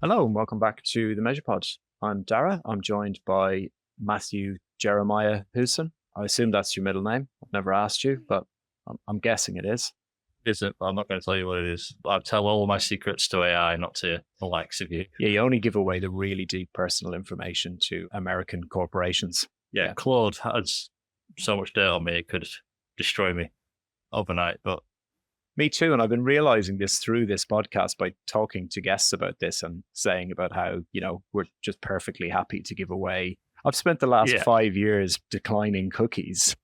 Hello and welcome back to the Measure I'm Dara. I'm joined by Matthew Jeremiah Hooson. I assume that's your middle name. I've never asked you, but I'm guessing it is. Isn't, but I'm not going to tell you what it is. I tell all my secrets to AI, not to the likes of you. Yeah, you only give away the really deep personal information to American corporations. Yeah, Claude has so much dirt on me, it could destroy me overnight. But me too. And I've been realizing this through this podcast by talking to guests about this and saying about how, we're just perfectly happy to give away. I've spent the last 5 years declining cookies.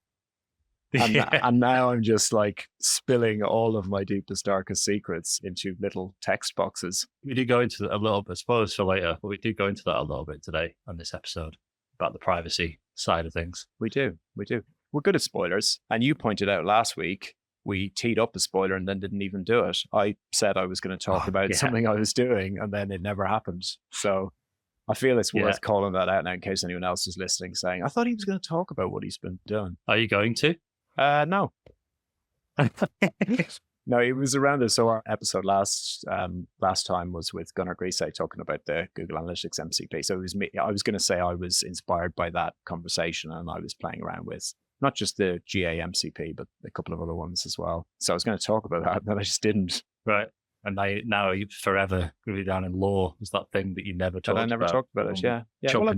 And now I'm just like spilling all of my deepest, darkest secrets into little text boxes. We do go into a little bit, spoilers for later, but we do go into that a little bit today on this episode about the privacy side of things. We do. We're good at spoilers. And you pointed out last week, we teed up a spoiler and then didn't even do it. I said I was going to talk about something I was doing and then it never happened. So I feel it's worth calling that out now in case anyone else is listening saying, I thought he was going to talk about what he's been doing. Are you going to? No. No, it was around this. So our episode last time was with Gunnar Grisey talking about the Google Analytics MCP. So it was me. I was going to say I was inspired by that conversation and I was playing around with not just the GA MCP, but a couple of other ones as well. So I was going to talk about that, but I just didn't. Right. And now you're forever going to be down in law. Is that thing that you never talked about? I never talked about it, yeah. Well,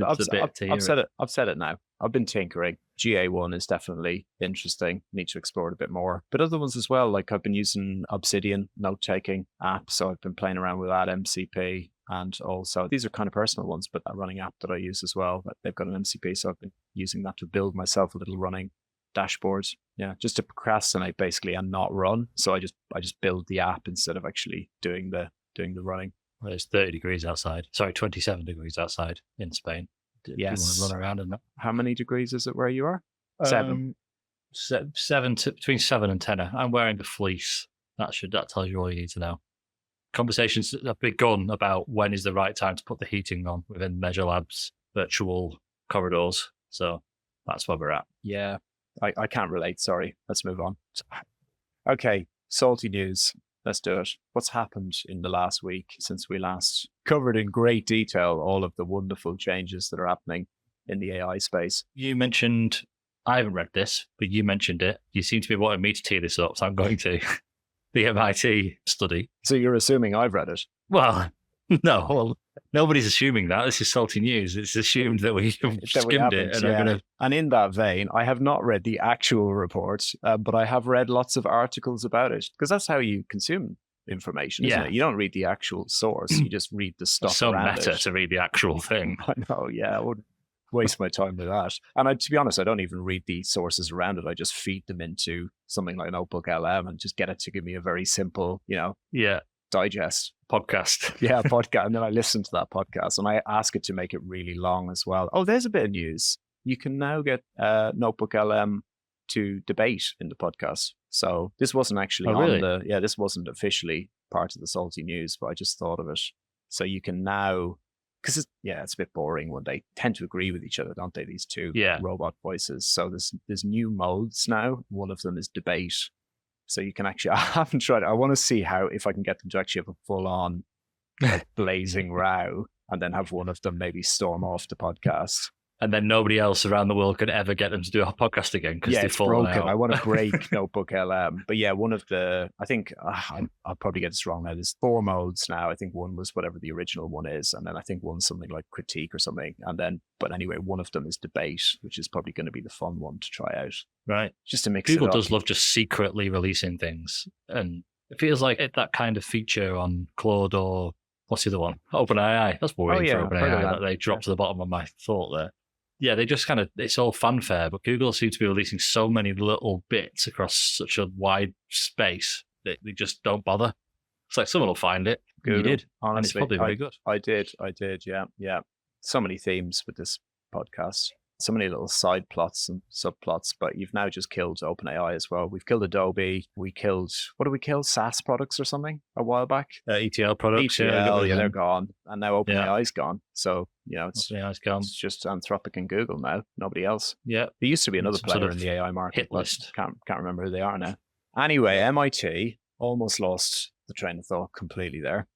I've said it now. I've been tinkering. GA1 is definitely interesting. Need to explore it a bit more. But other ones as well, like I've been using Obsidian note-taking app, so I've been playing around with that MCP. And also, these are kind of personal ones, but a running app that I use as well. They've got an MCP, so I've been using that to build myself a little running dashboard. Yeah, just to procrastinate basically and not run. So I just build the app instead of actually doing the running. Well, it's 30 degrees outside. Sorry, 27 degrees outside in Spain. Yes. You want to run around in that? How many degrees is it where you are? 7. Between 7 and 10. I'm wearing the fleece. That tells you all you need to know. Conversations have begun about when is the right time to put the heating on within Measurelab's virtual corridors. So that's where we're at. Yeah, I can't relate. Sorry. Let's move on. Okay, salty news. Let's do it. What's happened in the last week since we last covered in great detail all of the wonderful changes that are happening in the AI space? You mentioned, I haven't read this, but you mentioned it. You seem to be wanting me to tee this up, so I'm going to. The MIT study. So you're assuming I've read it? Well, no. Well, nobody's assuming that. This is salty news. It's assumed that we skimmed it. And in that vein, I have not read the actual report, but I have read lots of articles about it because that's how you consume information, isn't it? You don't read the actual source. You just read the stuff so around meta it. To read the actual thing. I know, yeah. I wouldn't waste my time with that. And to be honest, I don't even read the sources around it. I just feed them into something like Notebook LM and just get it to give me a very simple, digest. Podcast. Yeah, podcast. And then I listen to that podcast and I ask it to make it really long as well. Oh, there's a bit of news. You can now get Notebook LM to debate in the podcast. So this wasn't actually this wasn't officially part of the salty news, but I just thought of it. So you can now, because it's a bit boring when they tend to agree with each other, don't they? These two robot voices. So there's new modes now. One of them is debate. So you can actually, I haven't tried it. I want to see if I can get them to actually have a full on blazing row and then have one of them maybe storm off the podcast. And then nobody else around the world could ever get them to do a podcast again because they've fallen broken. out. I want to break Notebook LM. But yeah, one of the, I think, I'll probably get this wrong now. There's 4 modes now. I think one was whatever the original one is. And then I think one's something like critique or something. And then, but anyway, one of them is debate, which is probably going to be the fun one to try out. Right. Just to mix Google it up. does love just secretly releasing things. And it feels like that kind of feature on Claude or what's the other one? OpenAI. That's worrying for OpenAI that they dropped to the bottom of my thought there. Yeah, they just kind of, it's all fanfare, but Google seems to be releasing so many little bits across such a wide space that they just don't bother. It's like someone will find it. Google, you did. Honestly, and it's probably very good. I did. Yeah. So many themes with this podcast. So many little side plots and subplots, but you've now just killed OpenAI as well. We've killed Adobe. We killed, what did we kill? SaaS products or something a while back? ETL products. ETL, they're gone. And now OpenAI's gone. So, OpenAI's gone. It's just Anthropic and Google now. Nobody else. Yeah. There used to be another player in the AI market. Hit list. Can't remember who they are now. Anyway, MIT almost lost the train of thought completely there.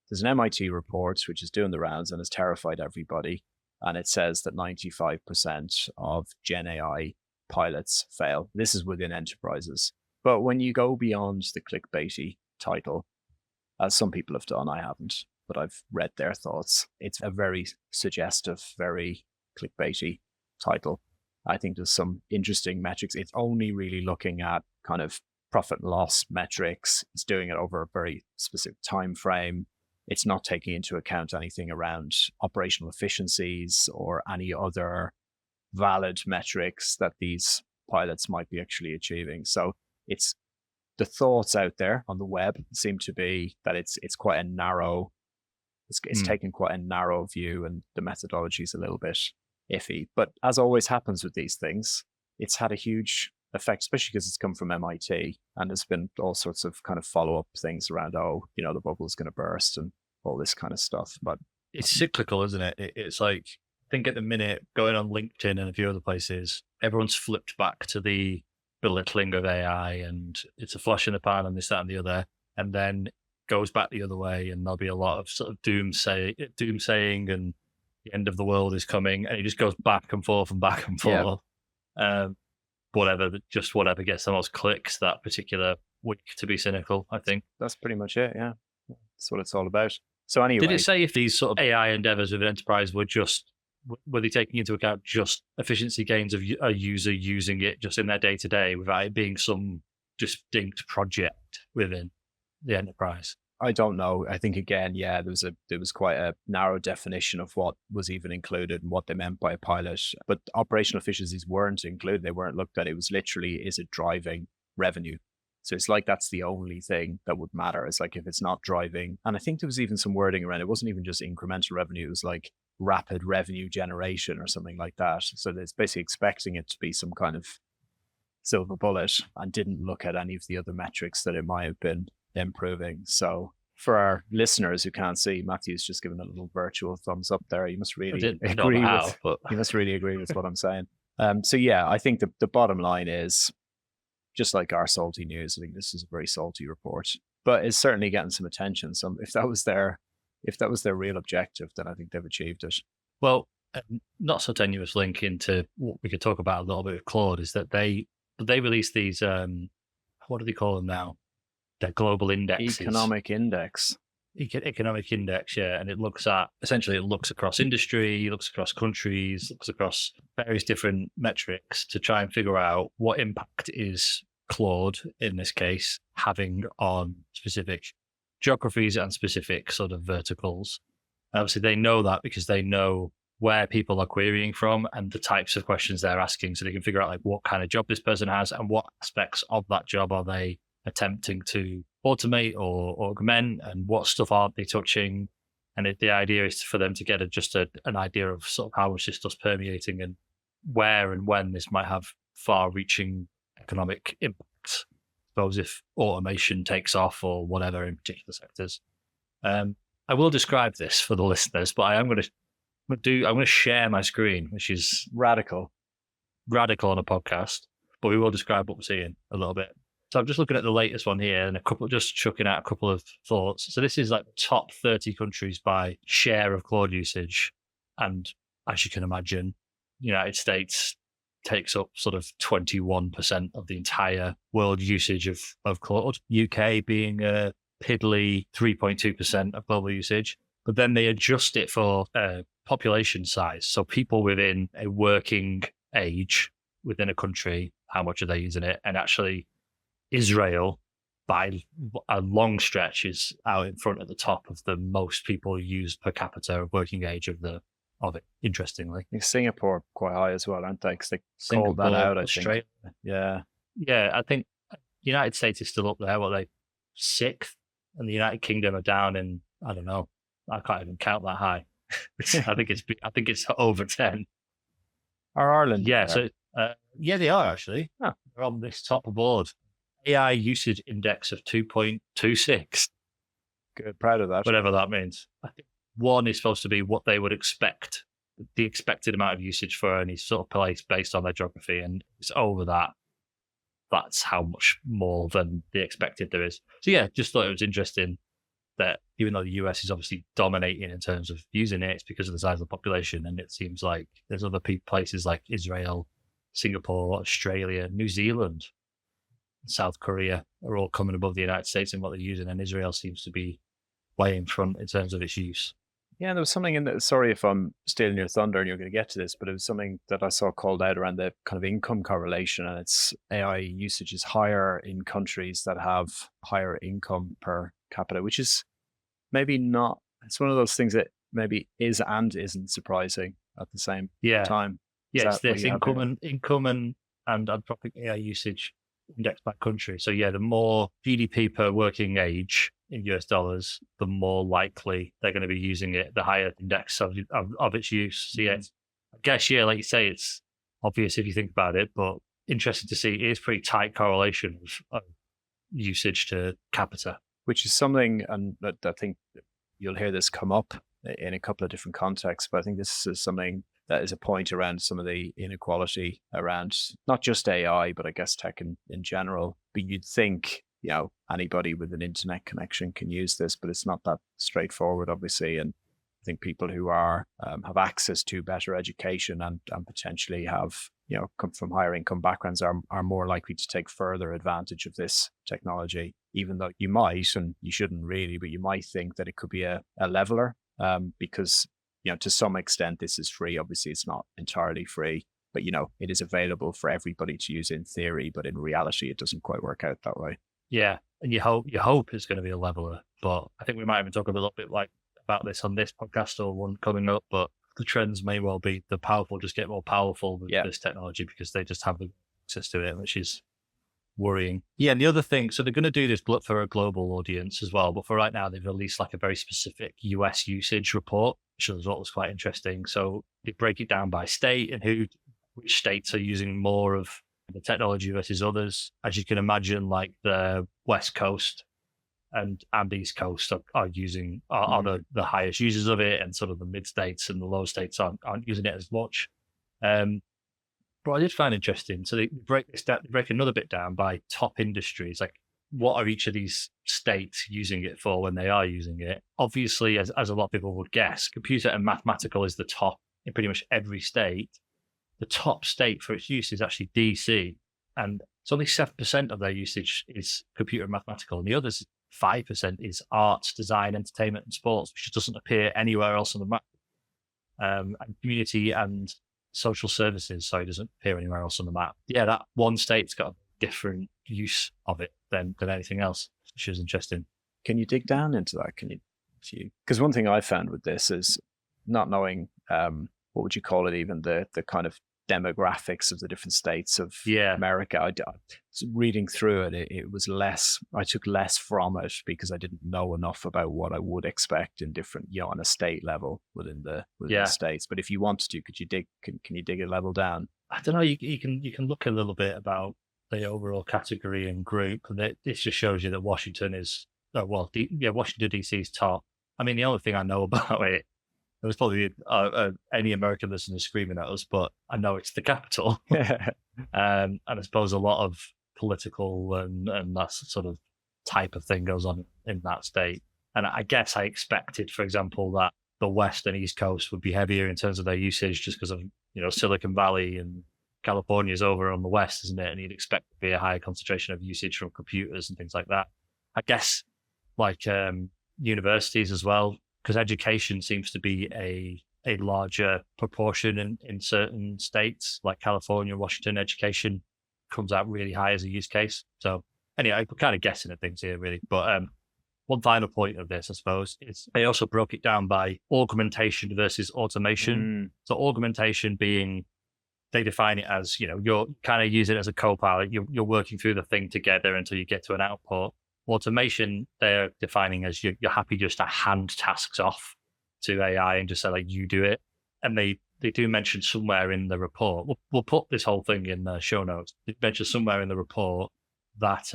there's an MIT report which is doing the rounds and has terrified everybody. And it says that 95% of Gen AI pilots fail. This is within enterprises. But when you go beyond the clickbaity title, as some people have done, I haven't, but I've read their thoughts. It's a very suggestive, very clickbaity title. I think there's some interesting metrics. It's only really looking at kind of profit and loss metrics. It's doing it over a very specific time frame. It's not taking into account anything around operational efficiencies or any other valid metrics that these pilots might be actually achieving. So it's the thoughts out there on the web seem to be that it's quite a narrow, it's taken quite a narrow view, and the methodology is a little bit iffy. But as always happens with these things, it's had a huge effect, especially because it's come from MIT, and there's been all sorts of kind of follow-up things around, the bubble is going to burst and all this kind of stuff. But it's cyclical, isn't it? It's like, I think at the minute, going on LinkedIn and a few other places, everyone's flipped back to the belittling of AI, and it's a flash in the pan and this, that, and the other, and then goes back the other way, and there'll be a lot of sort of doomsaying and the end of the world is coming, and it just goes back and forth and back and forth. Yeah. Whatever gets the most clicks that particular week to be cynical, I think. That's pretty much it, yeah. That's what it's all about. So anyway. Did it say if these sort of AI endeavors of an enterprise were they taking into account just efficiency gains of a user using it just in their day-to-day without it being some distinct project within the enterprise? I don't know. I think, again, there was quite a narrow definition of what was even included and what they meant by a pilot. But operational efficiencies weren't included. They weren't looked at. It was literally, is it driving revenue? So it's like that's the only thing that would matter. It's like if it's not driving, and I think there was even some wording around it wasn't even just incremental revenue. It was like rapid revenue generation or something like that. So it's basically expecting it to be some kind of silver bullet, and didn't look at any of the other metrics that it might have been improving. So for our listeners who can't see, Matthew's just given a little virtual thumbs up there. You must really agree with what I'm saying. I think the bottom line is, just like our salty news, I think this is a very salty report, but it's certainly getting some attention. So if that was their real objective, then I think they've achieved it. Well, not so tenuous link into what we could talk about a little bit with Claude is that they released these, what do they call them now? Their global indexes. Economic index, yeah. And it looks across industry, looks across countries, looks across various different metrics to try and figure out what impact is Claude, in this case, having on specific geographies and specific sort of verticals. And obviously, they know that because they know where people are querying from and the types of questions they're asking, so they can figure out like what kind of job this person has and what aspects of that job are they attempting to automate or augment, and what stuff aren't they touching. And the idea is for them to get an idea of sort of how much this stuff's permeating and where and when this might have far-reaching economic impacts. I suppose if automation takes off or whatever in particular sectors. I will describe this for the listeners, but I'm going to share my screen, which is radical on a podcast, but we will describe what we're seeing a little bit. So I'm just looking at the latest one here and just chucking out a couple of thoughts. So this is like the top 30 countries by share of Claude usage. And as you can imagine, United States takes up sort of 21% of the entire world usage of Claude, UK being a piddly 3.2% of global usage. But then they adjust it for population size. So people within a working age within a country, how much are they using it? And actually, Israel, by a long stretch, is out in front at the top of the most people used per capita of working age of it, interestingly. Singapore quite high as well, aren't they? Because they called that out, I Australia. think. Yeah. Yeah, I think the United States is still up there. What, they 6th? And the United Kingdom are down in, I don't know, I can't even count that high. I think it's over 10. Are Ireland? Yeah, there? Yeah, they are actually. Huh. They're on this top board. AI usage index of 2.26. Good, proud of that. Whatever that means. I think 1 is supposed to be what they would expect, the expected amount of usage for any sort of place based on their geography, and it's over that. That's how much more than the expected there is. So yeah, just thought it was interesting that even though the US is obviously dominating in terms of using it, it's because of the size of the population. And it seems like there's other places like Israel, Singapore, Australia, New Zealand, South Korea are all coming above the United States in what they're using. And Israel seems to be way in front in terms of its use. Yeah, there was something in there. Sorry if I'm stealing your thunder and you're going to get to this, but it was something that I saw called out around the kind of income correlation. And it's AI usage is higher in countries that have higher income per capita, which is maybe not, it's one of those things that maybe is and isn't surprising at the same time. Yeah, it's this income and anthropic AI usage index by country. So yeah, the more GDP per working age in US dollars, the more likely they're going to be using it, the higher index of its use. So yeah, I guess, yeah, like you say, it's obvious if you think about it, but interesting to see. It is pretty tight correlation of usage to capita. Which is something, and I think you'll hear this come up in a couple of different contexts, but I think this is something that is a point around some of the inequality around not just AI, but I guess tech in general. But you'd think, you know, anybody with an internet connection can use this, but it's not that straightforward, obviously. And I think people who are have access to better education and potentially have, you know, come from higher income backgrounds are more likely to take further advantage of this technology, even though you might, and you shouldn't really, but you might think that it could be a leveler because, you know, to some extent this is free. Obviously, it's not entirely free, but, you know, it is available for everybody to use in theory, but in reality, it doesn't quite work out that way. Yeah, and you hope it's going to be a leveler, but I think we might even talk a little bit about this on this podcast or one coming up. But the trends may well be the powerful just get more powerful with this technology because they just have the access to it, which is worrying. Yeah, and the other thing, so they're going to do this for a global audience as well, but for right now, they've released like a very specific US usage report, which I thought was quite interesting. So they break it down by state and which states are using more of the technology versus others. As you can imagine, like the West Coast and East Coast are the highest users of it, and sort of the mid states and the low states aren't using it as much. But I did find interesting. So they break another bit down by top industries, like what are each of these states using it for when they are using it? Obviously, as a lot of people would guess, computer and mathematical is the top in pretty much every state. The top state for its use is actually DC, and it's only 7% of their usage is computer and mathematical, and the others 5% is arts, design, entertainment, and sports, which doesn't appear anywhere else on the map. And community and social services, so it doesn't appear anywhere else on the map. Yeah, that one state's got a different use of it than anything else, which is interesting. Can you dig down into that? Because one thing I found with this is not knowing what would you call it, even the kind of demographics of the different states of America. Reading through it, it was less, I took less from it because I didn't know enough about what I would expect in different, you know, on a state level within the states. But if you wanted to, could you can you dig a level down? I don't know. You can look a little bit about the overall category and group. This just shows you that Washington is, Washington DC is top. I mean, the only thing I know about it, there was probably any American listener screaming at us, but I know it's the capital. And I suppose a lot of political and that sort of type of thing goes on in that state. And I guess I expected, for example, that the West and East Coast would be heavier in terms of their usage just because of, you know, Silicon Valley and California is over on the West, isn't it? And you'd expect to be a higher concentration of usage from computers and things like that. I guess like universities as well, because education seems to be a larger proportion in certain states, like California, Washington. Education comes out really high as a use case. So anyway, we're kind of guessing at things here, really. But one final point of this, I suppose, is they also broke it down by augmentation versus automation. So augmentation being, they define it as, you know, you're kind of use it as a co-pilot. You're working through the thing together until you get to an output. Automation, they're defining as you're happy just to hand tasks off to AI and just say, like, you do it. And they do mention somewhere in the report, we'll put this whole thing in the show notes. They mention somewhere in the report that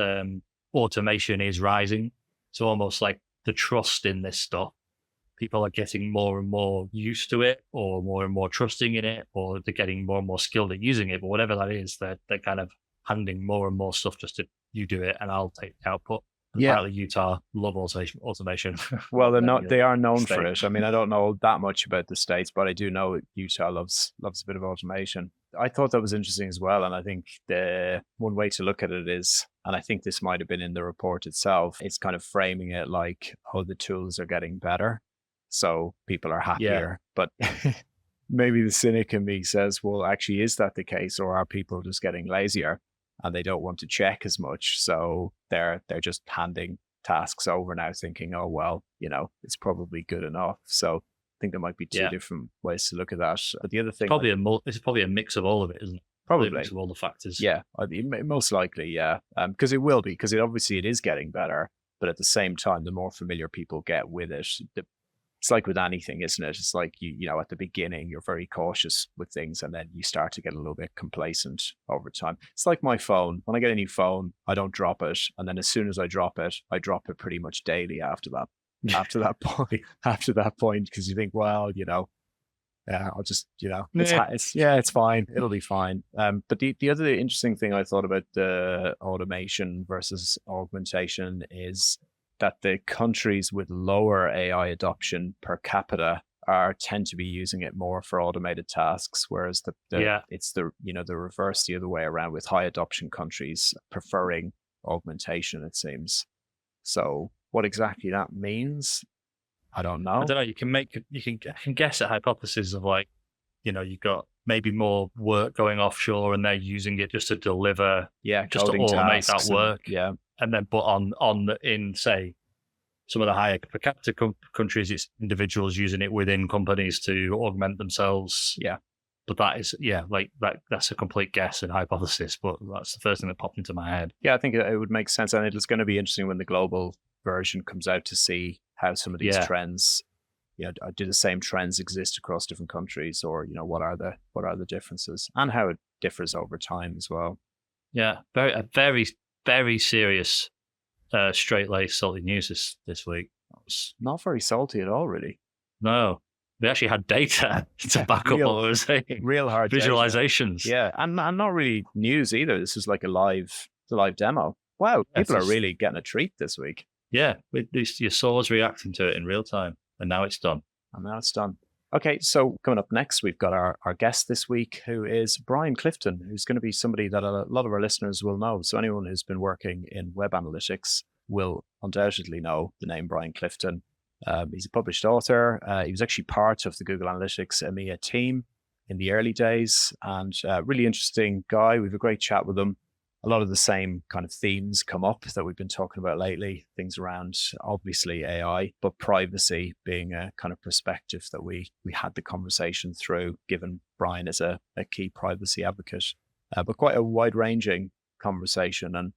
automation is rising. So almost like the trust in this stuff, people are getting more and more used to it, or more and more trusting in it, or they're getting more and more skilled at using it. But whatever that is, they're kind of handing more and more stuff just to, you do it and I'll take the output. Apparently Utah love automation. Well, they are known for it. I mean, I don't know that much about the states, but I do know Utah loves a bit of automation. I thought that was interesting as well. And I think the one way to look at it is, and I think this might have been in the report itself, it's kind of framing it like, oh, the tools are getting better, so people are happier. But maybe the cynic in me says, well, actually, is that the case, or are people just getting lazier and they don't want to check as much? So they're just handing tasks over now, thinking, oh, well, it's probably good enough. So I think there might be two different ways to look at that. But the other thing, it's probably a mix of all of it, isn't it? Probably a mix of all the factors. Yeah, most likely, yeah. Because it will be, because obviously it is getting better. But at the same time, the more familiar people get with it, it's like with anything, isn't it? It's like, at the beginning, you're very cautious with things, and then you start to get a little bit complacent over time. It's like my phone. When I get a new phone, I don't drop it. And then as soon as I drop it pretty much daily after that. After that point, because you think, well, I'll just, it's fine. It'll be fine. But the other interesting thing I thought about the automation versus augmentation is that the countries with lower AI adoption per capita tend to be using it more for automated tasks, whereas it's the reverse, the other way around, with high adoption countries preferring augmentation, it seems. So what exactly that means, I don't know. I don't know. You can guess at hypotheses of, like, you've got maybe more work going offshore and they're using it just to deliver, just to automate that work. And then put in, say, some of the higher per capita countries, it's individuals using it within companies to augment themselves. Yeah. But that is, that's a complete guess and hypothesis, but that's the first thing that popped into my head. Yeah, I think it would make sense. And it's going to be interesting when the global version comes out to see how some of these trends, do the same trends exist across different countries, or, what are the differences, and how it differs over time as well. Yeah, very, very serious, straight-laced salty news this week. It's not very salty at all, really. No. They actually had data to back up what we were saying. Real hard visualizations. Data. Yeah, and not really news either. This is like a live demo. Wow, people are really getting a treat this week. Yeah, you saw us reacting to it in real time, and now it's done. Okay, so coming up next, we've got our guest this week, who is Brian Clifton, who's going to be somebody that a lot of our listeners will know. So anyone who's been working in web analytics will undoubtedly know the name Brian Clifton. He's a published author. He was actually part of the Google Analytics EMEA team in the early days, and really interesting guy. We have a great chat with him. A lot of the same kind of themes come up that we've been talking about lately, things around obviously AI, but privacy being a kind of perspective that we had the conversation through, given Brian is a key privacy advocate, but quite a wide-ranging conversation. And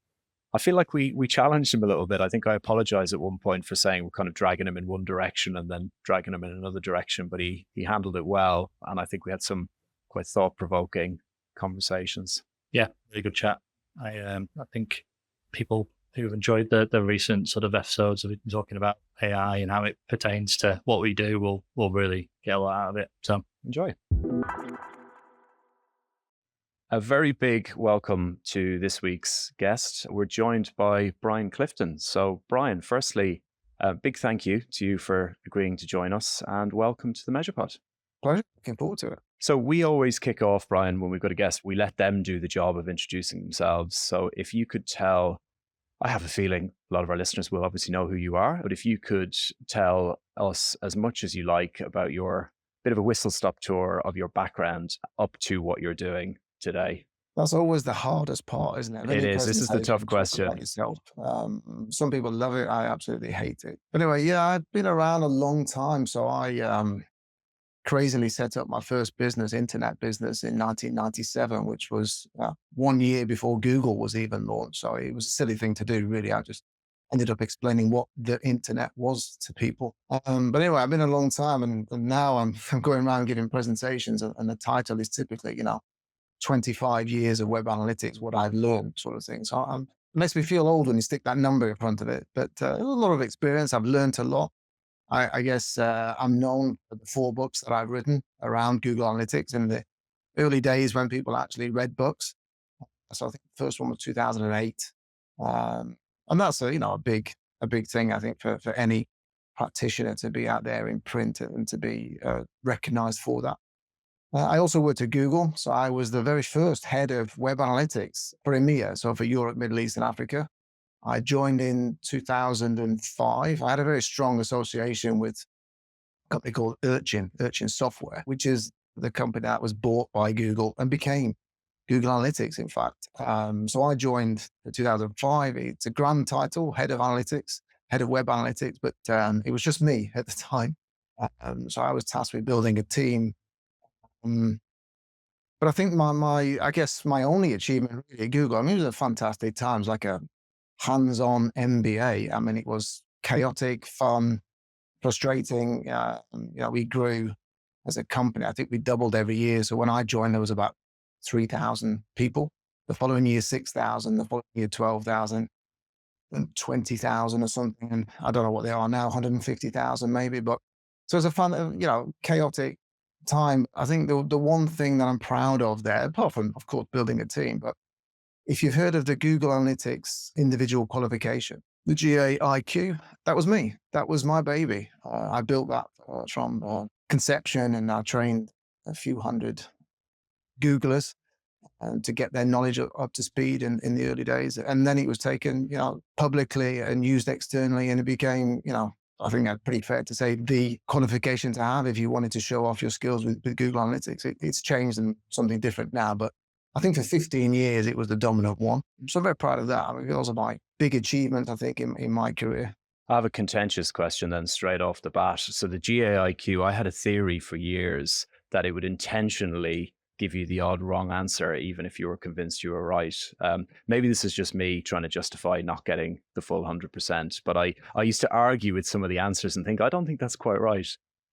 I feel like we challenged him a little bit. I think I apologized at one point for saying we're kind of dragging him in one direction and then dragging him in another direction, but he handled it well. And I think we had some quite thought-provoking conversations. Yeah, really good chat. I think people who've enjoyed the recent sort of episodes of it talking about AI and how it pertains to what we do will really get a lot out of it. So enjoy. A very big welcome to this week's guest. We're joined by Brian Clifton. So Brian, firstly, a big thank you to you for agreeing to join us, and welcome to the MeasurePod. Pleasure. Looking forward to it. So we always kick off, Brian, when we've got a guest, we let them do the job of introducing themselves. So if you could tell, I have a feeling a lot of our listeners will obviously know who you are, but if you could tell us as much as you like about your bit of a whistle-stop tour of your background up to what you're doing today. That's always the hardest part, isn't it? It is. This is the tough question. Some people love it. I absolutely hate it. But anyway, I've been around a long time. So I crazily set up my first internet business in 1997, which was 1 year before Google was even launched. So it was a silly thing to do, really. I just ended up explaining what the internet was to people. But anyway, I've been a long time, and now I'm going around giving presentations, and the title is typically, 25 years of web analytics, what I've learned, sort of thing. So it makes me feel old when you stick that number in front of it. But a lot of experience. I've learned a lot. I guess I'm known for the 4 books that I've written around Google Analytics in the early days when people actually read books. So I think the first one was 2008. And that's a big thing, I think, for any practitioner to be out there in print and to be recognized for that. I also worked at Google. So I was the very first head of web analytics for EMEA, so for Europe, Middle East, and Africa. I joined in 2005. I had a very strong association with a company called Urchin Software, which is the company that was bought by Google and became Google Analytics, in fact. So I joined in 2005. It's a grand title, head of analytics, head of web analytics, but it was just me at the time. So I was tasked with building a team. But I think I guess my only achievement really at Google, I mean, it was a fantastic time. It was like a hands-on MBA. I mean, it was chaotic, fun, frustrating. We grew as a company. I think we doubled every year. So when I joined, there was about 3,000 people. The following year, 6,000. The following year, 12,000. And 20,000 or something. And I don't know what they are now, 150,000 maybe. But so it's a fun, chaotic time. I think the one thing that I'm proud of there, apart from, of course, building a team, but if you've heard of the Google Analytics individual qualification, the GAIQ, that was me. That was my baby. I built that from conception, and I trained a few hundred Googlers to get their knowledge up to speed in the early days. And then it was taken, publicly and used externally, and it became, I think that's pretty fair to say, the qualification to have if you wanted to show off your skills with Google Analytics. It's changed and something different now, but I think for 15 years, it was the dominant one. So I'm very proud of that. I mean, those are my big achievements, I think, in my career. I have a contentious question then straight off the bat. So the GAIQ, I had a theory for years that it would intentionally give you the odd wrong answer, even if you were convinced you were right. Maybe this is just me trying to justify not getting the full 100%, but I used to argue with some of the answers and think, I don't think that's quite right.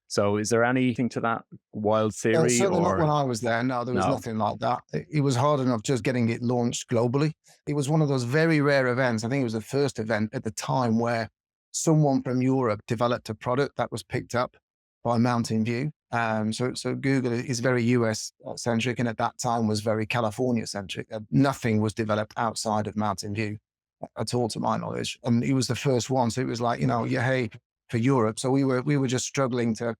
So is there anything to that wild theory? Certainly not when I was there. No, there was nothing like that. It was hard enough just getting it launched globally. It was one of those very rare events. I think it was the first event at the time where someone from Europe developed a product that was picked up by Mountain View. So Google is very US centric, and at that time was very California centric. Nothing was developed outside of Mountain View at all, to my knowledge. And he was the first one. So it was like, hey, for Europe. So we were just struggling to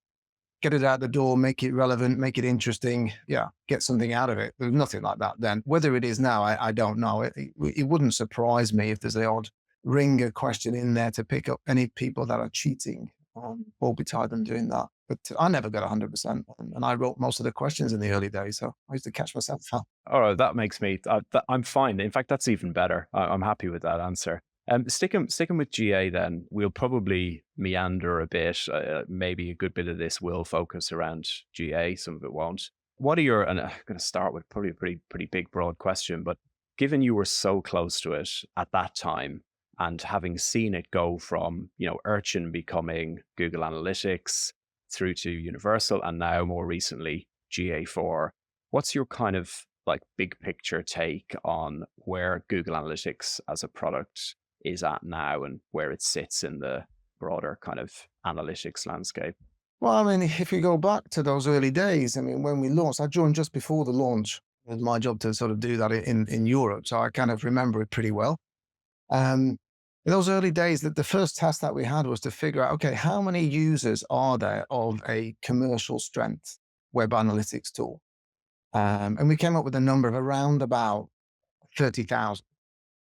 get it out the door, make it relevant, make it interesting. Yeah, get something out of it. There was nothing like that then. Whether it is now, I don't know. It wouldn't surprise me if there's the odd ringer question in there to pick up any people that are cheating. Woe betide them doing that. But I never got 100%. And I wrote most of the questions in the early days. So I used to catch myself out. All right, that makes me, I'm fine. In fact, that's even better. I'm happy with that answer. Sticking with GA then, we'll probably meander a bit. Maybe a good bit of this will focus around GA, some of it won't. What are your, and I'm going to start with probably a pretty big, broad question, but given you were so close to it at that time, and having seen it go from, Urchin becoming Google Analytics through to Universal, and now more recently GA4, what's your kind of like big picture take on where Google Analytics as a product is at now and where it sits in the broader kind of analytics landscape? Well, I mean, if you go back to those early days, I mean, when we launched, I joined just before the launch. It was my job to sort of do that in Europe. So I kind of remember it pretty well. In those early days, the first task that we had was to figure out, okay, how many users are there of a commercial strength web analytics tool? And we came up with a number of around about 30,000.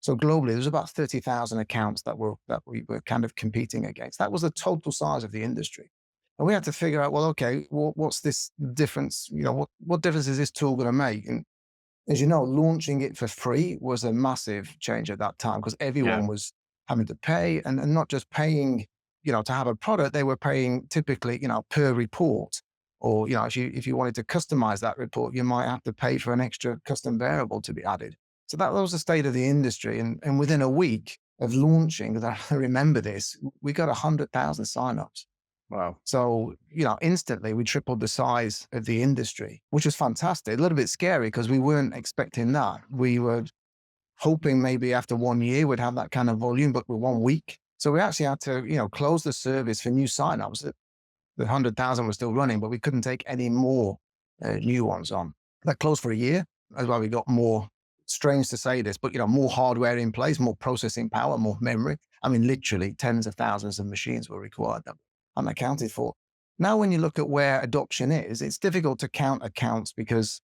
So globally, there's about 30,000 accounts that we were kind of competing against. That was the total size of the industry. And we had to figure out, well, okay, what's this difference? What difference is this tool going to make? And as you know, launching it for free was a massive change at that time because everyone was having to pay, and not just paying, to have a product. They were paying typically, per report, or if you wanted to customize that report, you might have to pay for an extra custom variable to be added. So that was the state of the industry, and within a week of launching, I remember this, we got 100,000 signups. Wow! So instantly we tripled the size of the industry, which was fantastic. A little bit scary because we weren't expecting that. We were hoping maybe after 1 year we'd have that kind of volume, but with 1 week. So we actually had to, close the service for new signups. The 100,000 was still running, but we couldn't take any more new ones on. That closed for a year. That's why we got more strange to say this, but more hardware in place, more processing power, more memory. I mean, literally tens of thousands of machines were required that unaccounted for. Now, when you look at where adoption is, it's difficult to count accounts because,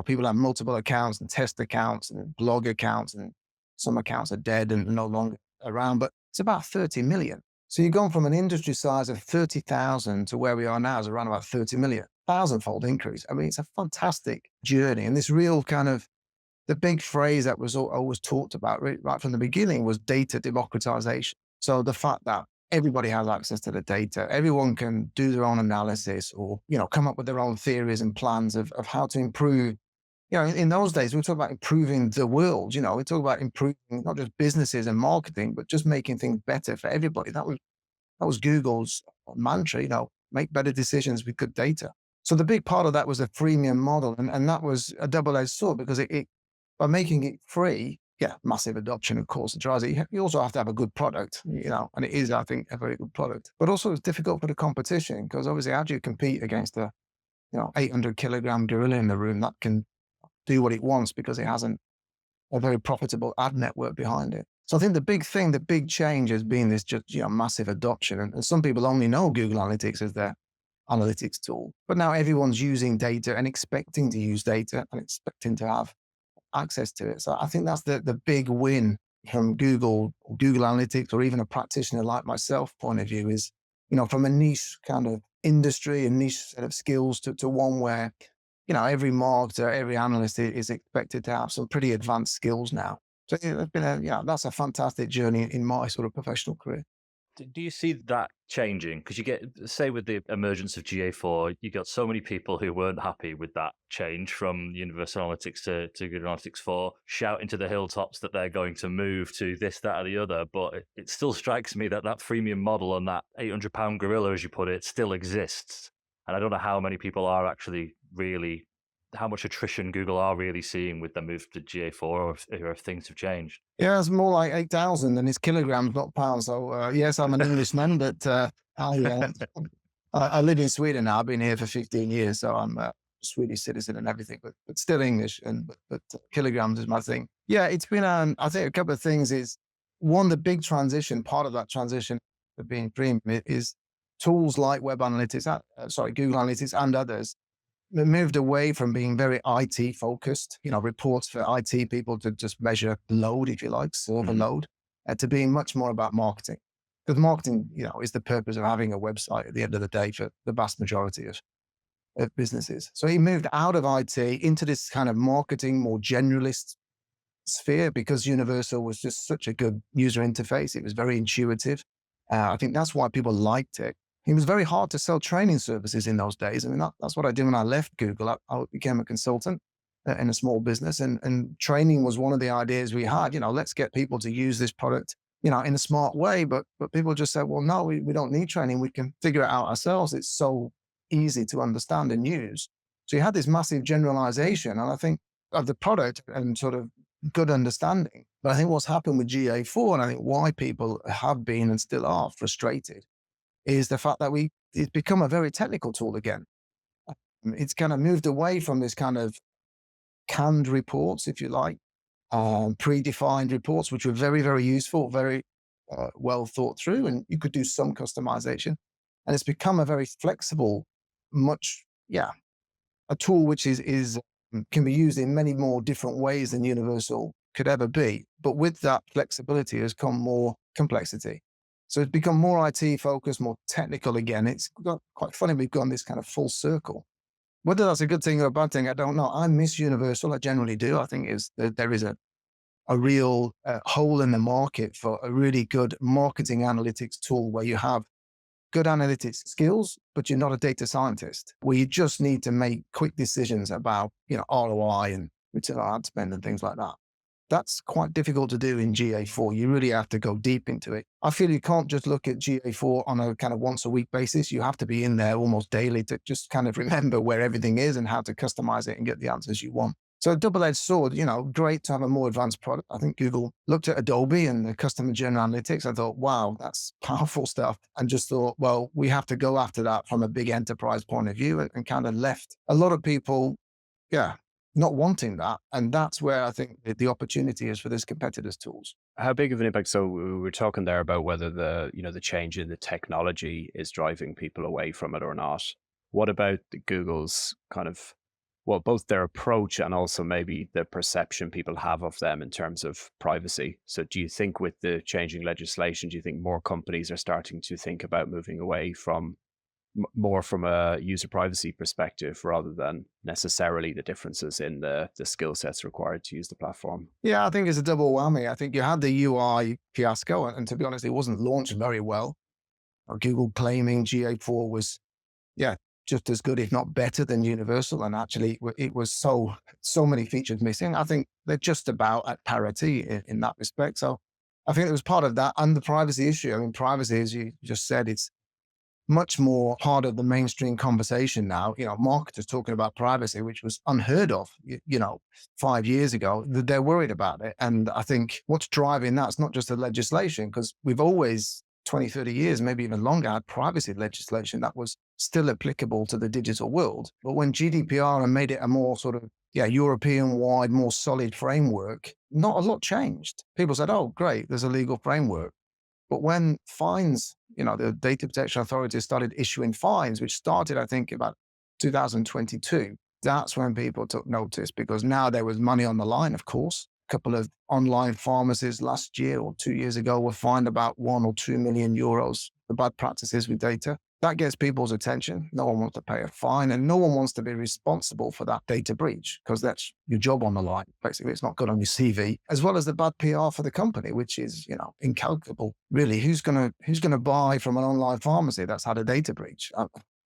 people have multiple accounts and test accounts and blog accounts, and some accounts are dead and no longer around, but it's about 30 million. So you've gone from an industry size of 30,000 to where we are now is around about 30 million, thousandfold increase. I mean, it's a fantastic journey. And this real kind of, the big phrase that was always talked about right from the beginning was data democratization. So the fact that everybody has access to the data, everyone can do their own analysis or, come up with their own theories and plans of how to improve. In those days, we talk about improving the world. We talk about improving not just businesses and marketing, but just making things better for everybody. That was Google's mantra, make better decisions with good data. So the big part of that was a freemium model. And that was a double-edged sword because it by making it free, massive adoption, of course, it drives it. You also have to have a good product, and it is, I think, a very good product. But also it's difficult for the competition because obviously how do you compete against a 800 kilogram gorilla in the room that can do what it wants because it hasn't a very profitable ad network behind it. So I think the big change has been this just massive adoption. And some people only know Google Analytics as their analytics tool, but now everyone's using data and expecting to use data and expecting to have access to it. So I think that's the big win from Google Analytics, or even a practitioner like myself point of view is, from a niche kind of industry and niche set of skills to one where every marketer, every analyst is expected to have some pretty advanced skills now. So it's been that's a fantastic journey in my sort of professional career. Do you see that changing? Because you get, say, with the emergence of GA4, you got so many people who weren't happy with that change from Universal Analytics to Google Analytics 4, shouting to the hilltops that they're going to move to this, that, or the other. But it still strikes me that freemium model and that £800 gorilla, as you put it, still exists. And I don't know how many people are actually really, how much attrition Google are really seeing with the move to GA4, or if things have changed. Yeah, it's more like 8,000 and it's kilograms, not pounds. So yes, I'm an Englishman, but I live in Sweden now. I've been here for 15 years, so I'm a Swedish citizen and everything, but still English. But kilograms is my thing. Yeah, it's been, I think a couple of things is, one, the big transition, part of that transition of being premium is tools like Google Analytics and others moved away from being very IT focused, reports for IT people to just measure load, if you like, server load, to being much more about marketing. Because marketing, is the purpose of having a website at the end of the day for the vast majority of businesses. So he moved out of IT into this kind of marketing, more generalist sphere because Universal was just such a good user interface. It was very intuitive. I think that's why people liked it. It was very hard to sell training services in those days. I mean, that's what I did when I left Google. I became a consultant in a small business, and training was one of the ideas we had. Let's get people to use this product, in a smart way. But people just said, well, no, we don't need training. We can figure it out ourselves. It's so easy to understand and use. So you had this massive generalization, and I think of the product and sort of good understanding. But I think what's happened with GA4, and I think why people have been and still are frustrated, is the fact that it's become a very technical tool again. It's kind of moved away from this kind of canned reports, if you like, predefined reports, which were very, very useful, very well thought through, and you could do some customization. And it's become a very flexible, a tool which is can be used in many more different ways than Universal could ever be. But with that flexibility has come more complexity. So it's become more IT focused, more technical again. It's quite funny. We've gone this kind of full circle. Whether that's a good thing or a bad thing, I don't know. I miss Universal. I generally do. I think there is a real hole in the market for a really good marketing analytics tool where you have good analytics skills, but you're not a data scientist, where you just need to make quick decisions about, ROI and return on ad spend and things like that. That's quite difficult to do in GA4. You really have to go deep into it. I feel you can't just look at GA4 on a kind of once a week basis. You have to be in there almost daily to just kind of remember where everything is and how to customize it and get the answers you want. So a double-edged sword, great to have a more advanced product. I think Google looked at Adobe and the customer general analytics. I thought, wow, that's powerful stuff. And just thought, well, we have to go after that from a big enterprise point of view, and kind of left a lot of people, not wanting that. And that's where I think the opportunity is for these competitors' tools. How big of an impact? So we were talking there about whether the change in the technology is driving people away from it or not. What about Google's kind of, well, both their approach and also maybe the perception people have of them in terms of privacy? So do you think with the changing legislation, do you think more companies are starting to think about moving away from more from a user privacy perspective rather than necessarily the differences in the skill sets required to use the platform? Yeah, I think it's a double whammy. I think you had the UI fiasco, and to be honest, it wasn't launched very well. Google claiming GA4 was, just as good, if not better than Universal. And actually, it was so many features missing. I think they're just about at parity in that respect. So I think it was part of that. And the privacy issue. I mean, privacy, as you just said, it's much more part of the mainstream conversation now. Marketers talking about privacy, which was unheard of, 5 years ago. They're worried about it. And I think what's driving that's not just the legislation, because we've always 20, 30 years, maybe even longer, had privacy legislation that was still applicable to the digital world. But when GDPR made it a more sort of, European-wide, more solid framework, not a lot changed. People said, oh, great, there's a legal framework. But when fines, the data protection authorities started issuing fines, which started, I think, about 2022, that's when people took notice, because now there was money on the line, of course. A couple of online pharmacies last year or 2 years ago were fined about 1 or 2 million euros for bad practices with data. That gets people's attention. No one wants to pay a fine, and no one wants to be responsible for that data breach, because that's your job on the line. Basically, it's not good on your CV, as well as the bad PR for the company, which is, incalculable. Really, who's gonna buy from an online pharmacy that's had a data breach?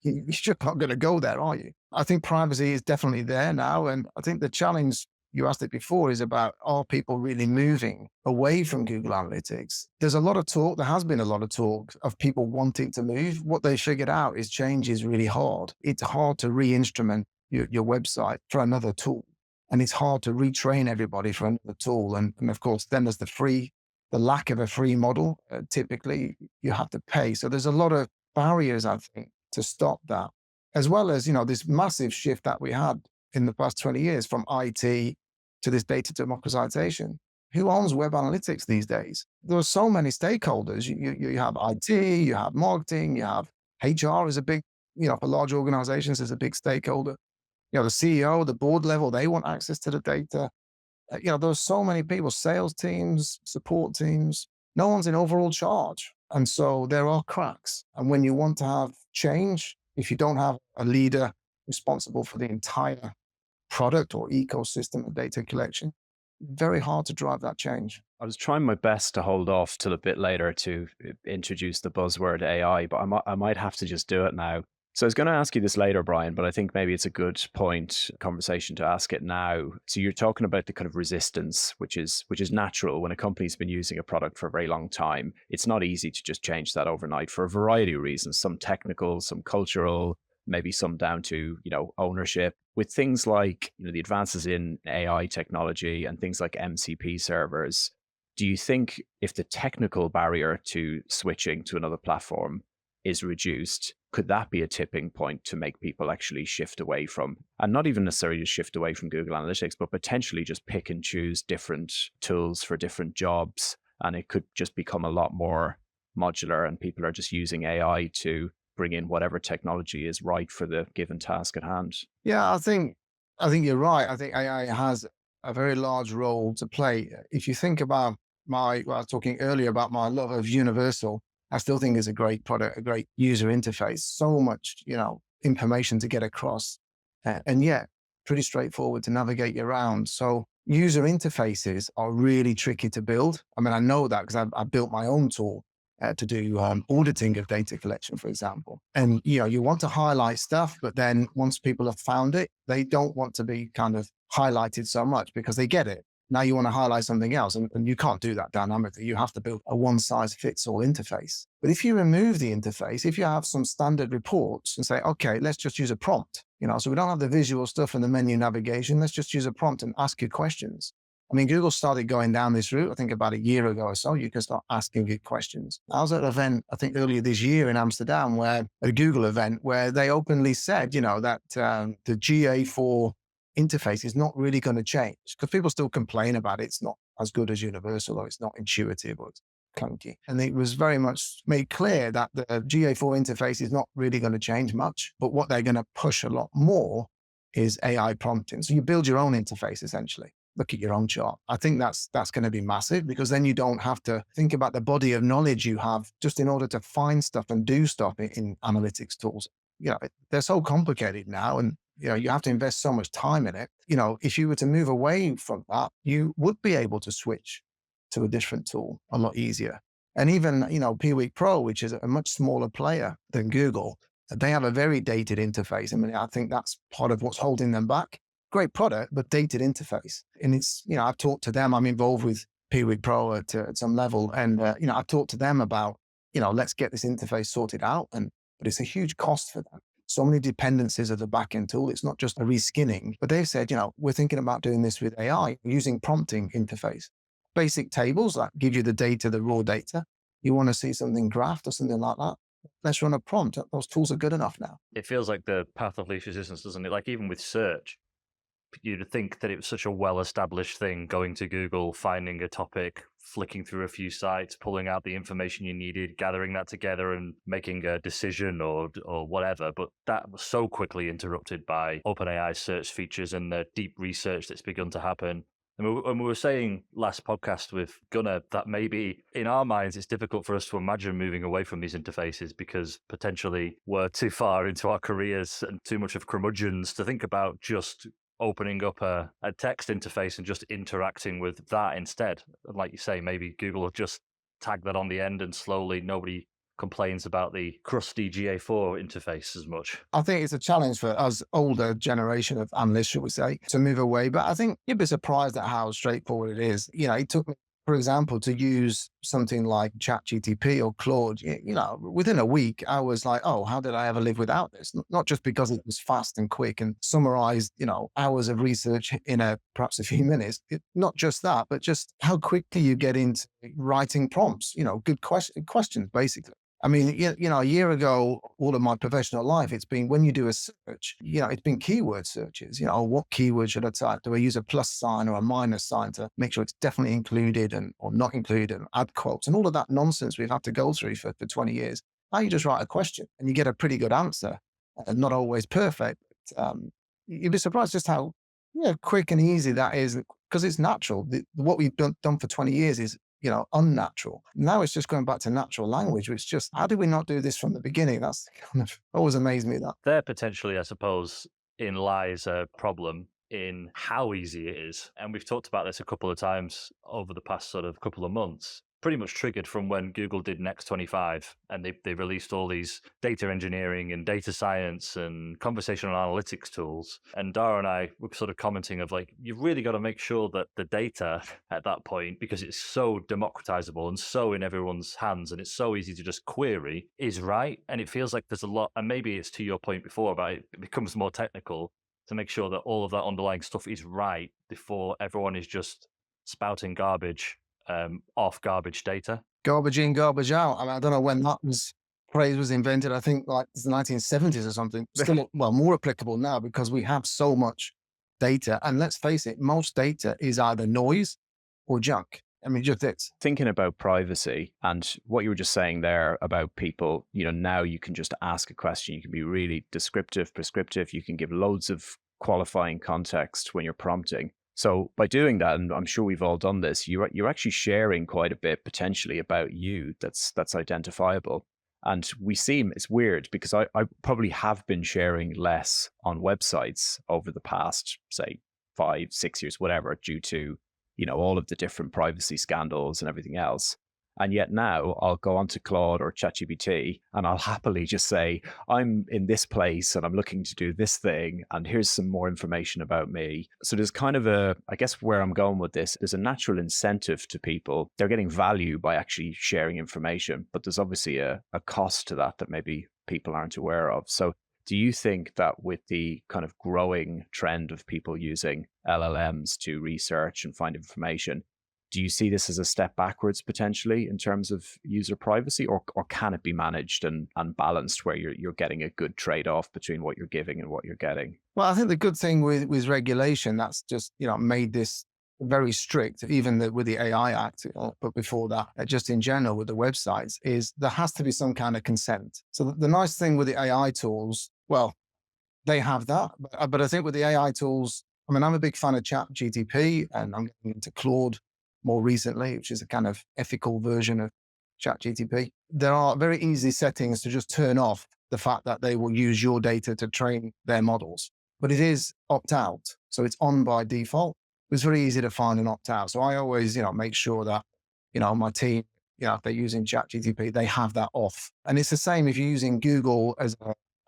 You're just not going to go there, are you? I think privacy is definitely there now, and I think the challenge, you asked it before, is about, are people really moving away from Google Analytics? There's a lot of talk, there has been a lot of talk of people wanting to move. What they figured out is change is really hard. It's hard to re-instrument your website for another tool. And it's hard to retrain everybody for another tool. And of course, then there's the lack of a free model. Typically, you have to pay. So there's a lot of barriers, I think, to stop that. As well as, this massive shift that we had in the past 20 years from IT to this data democratization. Who owns web analytics these days? There are so many stakeholders. You have IT, you have marketing, you have HR is a big, for large organizations is a big stakeholder. The CEO, the board level, they want access to the data. There are so many people, sales teams, support teams. No one's in overall charge. And so there are cracks. And when you want to have change, if you don't have a leader responsible for the entire product or ecosystem of data collection, very hard to drive that change. I was trying my best to hold off till a bit later to introduce the buzzword AI, but I might have to just do it now. So I was going to ask you this later, Brian, but I think maybe it's a good conversation to ask it now. So you're talking about the kind of resistance, which is natural when a company's been using a product for a very long time. It's not easy to just change that overnight for a variety of reasons, some technical, some cultural, maybe some down to, ownership. With things like, the advances in AI technology and things like MCP servers, do you think if the technical barrier to switching to another platform is reduced, could that be a tipping point to make people actually shift away from, and not even necessarily just shift away from Google Analytics, but potentially just pick and choose different tools for different jobs? And it could just become a lot more modular, and people are just using AI to bring in whatever technology is right for the given task at hand. Yeah, I think you're right. I think AI has a very large role to play. If you think about I was talking earlier about my love of Universal, I still think it's a great product, a great user interface, so much, information to get across, and yet pretty straightforward to navigate around. So user interfaces are really tricky to build. I mean, I know that because I built my own tool to do auditing of data collection, for example. And, you want to highlight stuff, but then once people have found it, they don't want to be kind of highlighted so much because they get it. Now you want to highlight something else, and you can't do that dynamically. You have to build a one-size-fits-all interface. But if you remove the interface, if you have some standard reports and say, okay, let's just use a prompt, so we don't have the visual stuff and the menu navigation, let's just use a prompt and ask you questions. I mean, Google started going down this route, I think about a year ago or so. You can start asking it questions. I was at an event, I think earlier this year in Amsterdam, a Google event, where they openly said, that the GA4 interface is not really going to change, because people still complain about it. It's not as good as Universal, or it's not intuitive, or it's clunky. And it was very much made clear that the GA4 interface is not really going to change much, but what they're going to push a lot more is AI prompting. So you build your own interface, essentially. Look at your own chart. I think that's going to be massive, because then you don't have to think about the body of knowledge you have just in order to find stuff and do stuff in analytics tools. They're so complicated now, and you have to invest so much time in it. If you were to move away from that, you would be able to switch to a different tool a lot easier. And even, Peerweek Pro, which is a much smaller player than Google, they have a very dated interface. I mean, I think that's part of what's holding them back. Great product, but dated interface. And it's, I've talked to them. I'm involved with Peerweek Pro at some level. And, I've talked to them about, let's get this interface sorted out. But it's a huge cost for them. So many dependencies of the backend tool. It's not just a reskinning, but they've said, we're thinking about doing this with AI using prompting interface. Basic tables that give you the data, the raw data. You want to see something graphed or something like that? Let's run a prompt. Those tools are good enough now. It feels like the path of least resistance, doesn't it? Like even with search, you'd think that it was such a well-established thing, going to Google, finding a topic, flicking through a few sites, pulling out the information you needed, gathering that together and making a decision or whatever. But that was so quickly interrupted by OpenAI search features and the deep research that's begun to happen. And we were saying last podcast with Gunnar that maybe in our minds it's difficult for us to imagine moving away from these interfaces, because potentially we're too far into our careers and too much of curmudgeons to think about just opening up a text interface and just interacting with that instead. And like you say, maybe Google will just tag that on the end, and slowly nobody complains about the crusty GA4 interface as much. I think it's a challenge for us older generation of analysts, should we say, to move away. But I think you'd be surprised at how straightforward it is. It took me, for example, to use something like ChatGPT or Claude, within a week, I was like, oh, how did I ever live without this? Not just because it was fast and quick and summarized, hours of research in perhaps a few minutes. Not just that, but just how quickly you get into writing prompts, good questions, basically. I mean, a year ago, all of my professional life, it's been when you do a search, it's been keyword searches. What keyword should I type? Do I use a plus sign or a minus sign to make sure it's definitely included or not included, and add quotes and all of that nonsense we've had to go through for 20 years. Now you just write a question and you get a pretty good answer, not always perfect. But, you'd be surprised just how quick and easy that is, because it's natural. What we've done for 20 years is unnatural. Now it's just going back to natural language, which just, how did we not do this from the beginning? That's kind of always amazed me that. There potentially, I suppose, in lies a problem in how easy it is. And we've talked about this a couple of times over the past sort of couple of months. Pretty much triggered from when Google did Next 25 and they released all these data engineering and data science and conversational analytics tools. And Dara and I were sort of commenting of like, you've really got to make sure that the data at that point, because it's so democratizable and so in everyone's hands and it's so easy to just query, is right. And it feels like there's a lot, and maybe it's to your point before about it becomes more technical, to make sure that all of that underlying stuff is right before everyone is just spouting garbage off garbage data. Garbage in, garbage out. I mean, I don't know when that phrase was invented. I think like the 1970s or something. Still, more applicable now because we have so much data. And let's face it, most data is either noise or junk. I mean, just it's thinking about privacy and what you were just saying there about people, now you can just ask a question. You can be really descriptive, prescriptive. You can give loads of qualifying context when you're prompting. So by doing that, and I'm sure we've all done this, you're actually sharing quite a bit potentially about you that's identifiable. And it's weird because I probably have been sharing less on websites over the past, say, 5-6 years, whatever, due to, all of the different privacy scandals and everything else. And yet now I'll go onto Claude or ChatGPT and I'll happily just say, I'm in this place and I'm looking to do this thing. And here's some more information about me. So there's kind of I guess where I'm going with this, there's a natural incentive to people. They're getting value by actually sharing information, but there's obviously a cost to that maybe people aren't aware of. So do you think that with the kind of growing trend of people using LLMs to research and find information, Do you see this as a step backwards potentially in terms of user privacy, or can it be managed and balanced where you're getting a good trade-off between what you're giving and what you're getting? Well, I think the good thing with regulation, that's just, made this very strict, even with the AI Act, but before that, just in general with the websites, is there has to be some kind of consent. So the nice thing with the AI tools, well, they have that. But I think with the AI tools, I mean, I'm a big fan of ChatGPT, and I'm getting into Claude more recently, which is a kind of ethical version of ChatGPT. There are very easy settings to just turn off the fact that they will use your data to train their models. But it is opt out. So it's on by default. It's very easy to find an opt out. So I always, make sure that, my team, if they're using ChatGPT, they have that off. And it's the same if you're using Google as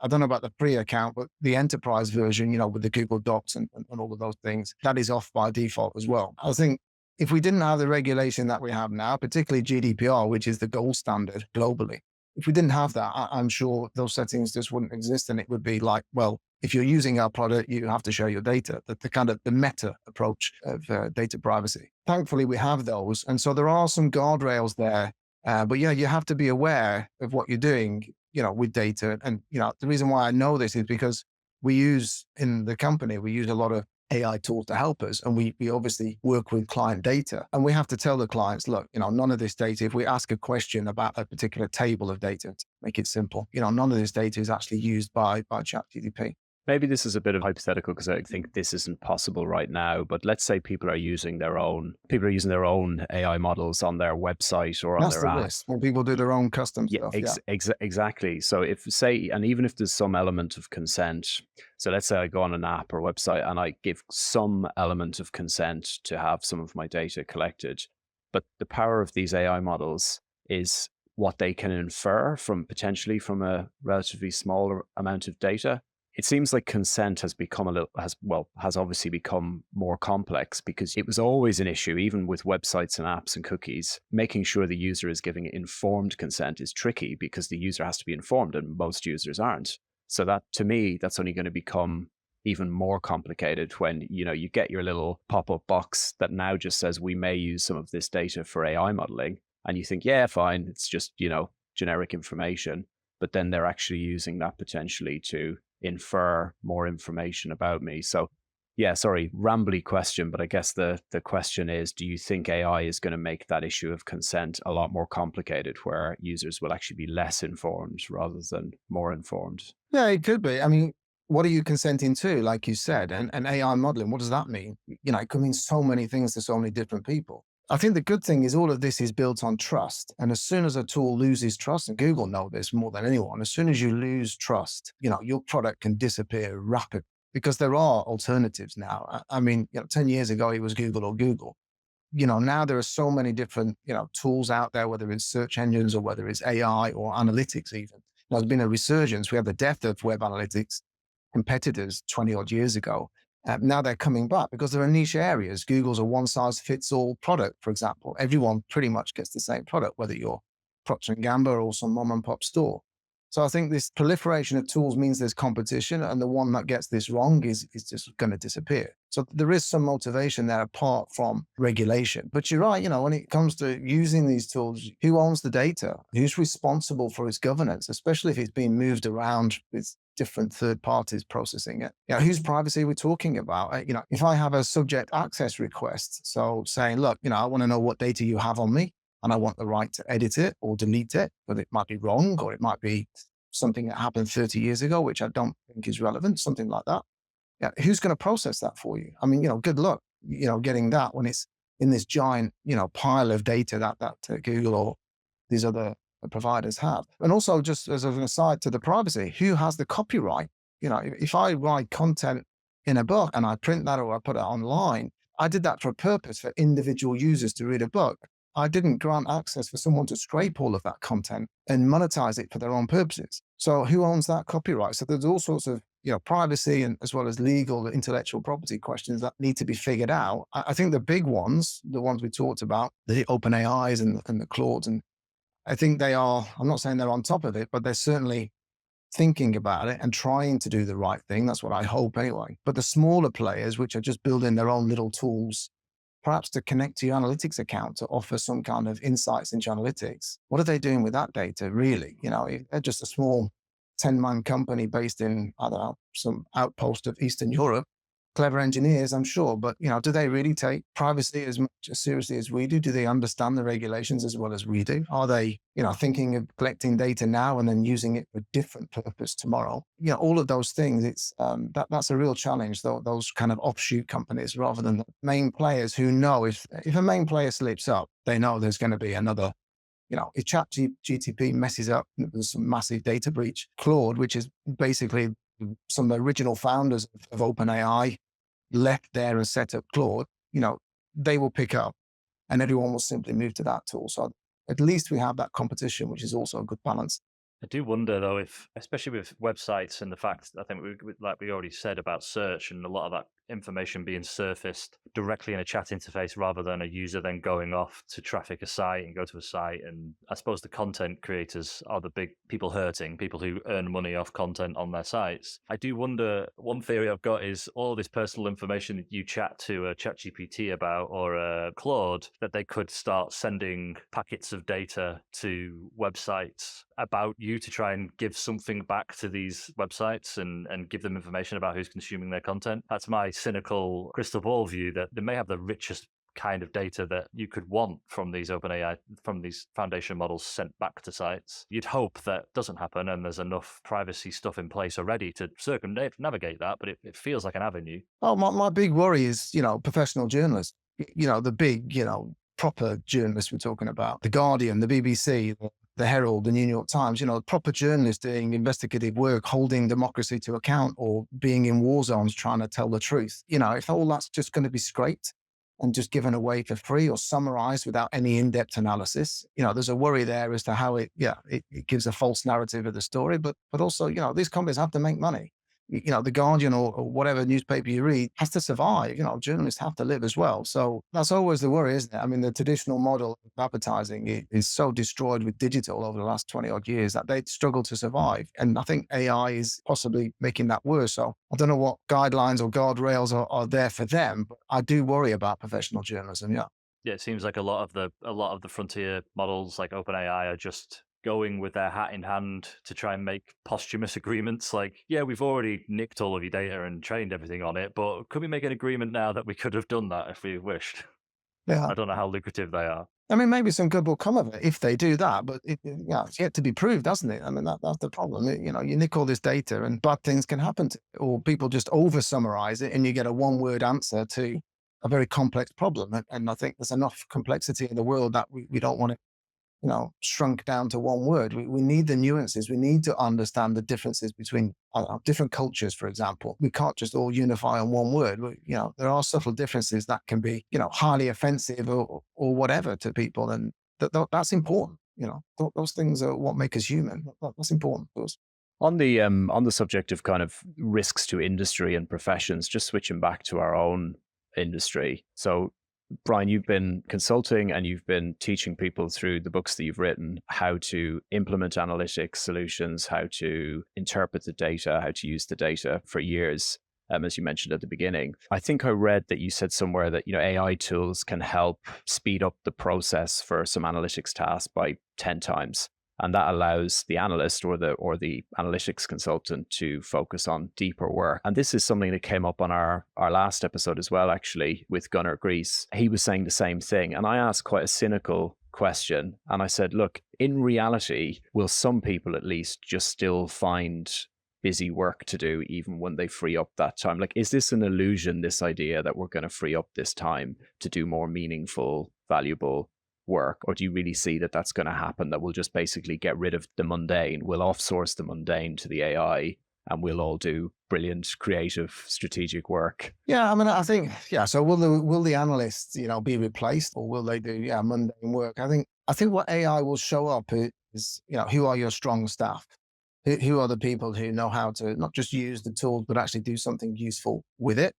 I don't know about the free account, but the enterprise version, with the Google Docs and all of those things, that is off by default as well. I think if we didn't have the regulation that we have now, particularly GDPR, which is the gold standard globally, if we didn't have that, I'm sure those settings just wouldn't exist. And it would be like, well, if you're using our product, you have to share your data. The kind of the meta approach of data privacy. Thankfully, we have those. And so there are some guardrails there. But yeah, you have to be aware of what you're doing, with data. And, the reason why I know this is because in the company, we use a lot of AI tools to help us. And we obviously work with client data, and we have to tell the clients, look, none of this data, if we ask a question about a particular table of data, to make it simple, none of this data is actually used by ChatGPT. Maybe this is a bit of hypothetical because I think this isn't possible right now, but let's say people are using their own AI models on their website or on their app. Risk. When people do their own custom stuff. Exactly. So even if there's some element of consent, so let's say I go on an app or website and I give some element of consent to have some of my data collected, but the power of these AI models is what they can infer potentially from a relatively small amount of data. It seems like consent has obviously become more complex because it was always an issue, even with websites and apps and cookies. Making sure the user is giving informed consent is tricky because the user has to be informed and most users aren't. So that, to me, that's only going to become even more complicated when, you get your little pop-up box that now just says we may use some of this data for AI modeling. And you think, yeah, fine, it's just, generic information. But then they're actually using that potentially to infer more information about me. So yeah, sorry, rambly question, but I guess the question is, do you think AI is going to make that issue of consent a lot more complicated where users will actually be less informed rather than more informed? Yeah, it could be. I mean, what are you consenting to, like you said? And AI modeling, what does that mean? It could mean so many things to so many different people. I think the good thing is all of this is built on trust. And as soon as a tool loses trust, and Google know this more than anyone, as soon as you lose trust, your product can disappear rapidly because there are alternatives now. I mean, 10 years ago, it was Google or Google. Now there are so many different, tools out there, whether it's search engines or whether it's AI or analytics even. There's been a resurgence. We have the death of web analytics competitors 20 odd years ago. Now they're coming back because there are niche areas. Google's a one-size-fits-all product, for example. Everyone pretty much gets the same product, whether you're Procter & Gamble or some mom-and-pop store. So I think this proliferation of tools means there's competition, and the one that gets this wrong is just going to disappear. So there is some motivation there apart from regulation. But you're right, when it comes to using these tools, who owns the data? Who's responsible for its governance, especially if it's being moved around with different third parties processing it? Whose privacy are we talking about? If I have a subject access request, so saying, look, I want to know what data you have on me, and I want the right to edit it or delete it, but it might be wrong, or it might be something that happened 30 years ago, which I don't think is relevant, something like that. Who's going to process that for you? I mean, good luck, getting that when it's in this giant, pile of data that Google or these other providers have. And also, just as an aside to the privacy, who has the copyright? If I write content in a book and I print that or I put it online, I did that for a purpose for individual users to read a book. I didn't grant access for someone to scrape all of that content and monetize it for their own purposes. So who owns that copyright? So there's all sorts of, privacy and as well as legal intellectual property questions that need to be figured out. I think the big ones, the ones we talked about, the OpenAIs and the Claudes, and I think they are, I'm not saying they're on top of it, but they're certainly thinking about it and trying to do the right thing. That's what I hope anyway. But the smaller players, which are just building their own little tools perhaps to connect to your analytics account to offer some kind of insights into analytics. What are they doing with that data, really? If they're just a small 10-man company based in, I don't know, some outpost of Eastern Europe. Clever engineers, I'm sure, but do they really take privacy as much as seriously as we do? Do they understand the regulations as well as we do? Are they, thinking of collecting data now and then using it for a different purpose tomorrow? All of those things. It's that's a real challenge. Those kind of offshoot companies, rather than the main players who know if a main player slips up, they know there's going to be another. If ChatGPT messes up, there's some massive data breach. Claude, which is basically some of the original founders of OpenAI, left there and set up Claude, they will pick up and everyone will simply move to that tool. So at least we have that competition, which is also a good balance. I do wonder, though, if, especially with websites and the fact, I think, like we already said about search and a lot of that information being surfaced directly in a chat interface rather than a user then going off to traffic a site and go to a site. And I suppose the content creators are the big people hurting, people who earn money off content on their sites. I do wonder, one theory I've got is all this personal information that you chat to a ChatGPT about or a Claude, that they could start sending packets of data to websites about you to try and give something back to these websites and give them information about who's consuming their content. That's my cynical crystal ball view, that they may have the richest kind of data that you could want from these OpenAI, from these foundation models sent back to sites. You'd hope that doesn't happen and there's enough privacy stuff in place already to circumnavigate that, but it feels like an avenue. Oh, my big worry is, professional journalists, the big, proper journalists we're talking about, The Guardian, the BBC, the Herald, the New York Times, proper journalists doing investigative work, holding democracy to account or being in war zones trying to tell the truth. If all that's just going to be scraped and just given away for free or summarized without any in-depth analysis, there's a worry there as to how it gives a false narrative of the story. But also, these companies have to make money. The Guardian or whatever newspaper you read has to survive. Journalists have to live as well. So that's always the worry, isn't it? I mean, the traditional model of advertising is so destroyed with digital over the last 20 odd years that they struggle to survive. And I think AI is possibly making that worse. So I don't know what guidelines or guardrails are there for them, but I do worry about professional journalism. Yeah. Yeah, it seems like a lot of the frontier models like OpenAI are just going with their hat in hand to try and make posthumous agreements like, yeah, we've already nicked all of your data and trained everything on it, but could we make an agreement now that we could have done that if we wished? Yeah. I don't know how lucrative they are. I mean, maybe some good will come of it if they do that, but it's yet to be proved, doesn't it? I mean, that's the problem. You nick all this data and bad things can happen to it, or people just over summarize it and you get a one-word answer to a very complex problem. And I think there's enough complexity in the world that we don't want it shrunk down to one word. We need the nuances. We need to understand the differences between different cultures, for example. We can't just all unify on one word. There are subtle differences that can be, highly offensive or whatever to people. And that's important. Those things are what make us human. That's important to us. On the subject of kind of risks to industry and professions, just switching back to our own industry. So Brian, you've been consulting and you've been teaching people through the books that you've written how to implement analytics solutions, how to interpret the data, how to use the data for years, as you mentioned at the beginning. I think I read that you said somewhere that AI tools can help speed up the process for some analytics tasks by 10 times. And that allows the analyst or the analytics consultant to focus on deeper work. And this is something that came up on our last episode as well, actually, with Gunnar Grease. He was saying the same thing. And I asked quite a cynical question. And I said, look, in reality, will some people at least just still find busy work to do even when they free up that time? Like, is this an illusion, this idea that we're going to free up this time to do more meaningful, valuable work? Or do you really see that that's going to happen, that we'll just basically get rid of the mundane, we'll offsource the mundane to the AI, and we'll all do brilliant, creative, strategic work? Yeah, I mean, I think, so will the analysts, be replaced, or will they do, mundane work? I think what AI will show up is, who are your strong staff? Who are the people who know how to not just use the tools, but actually do something useful with it?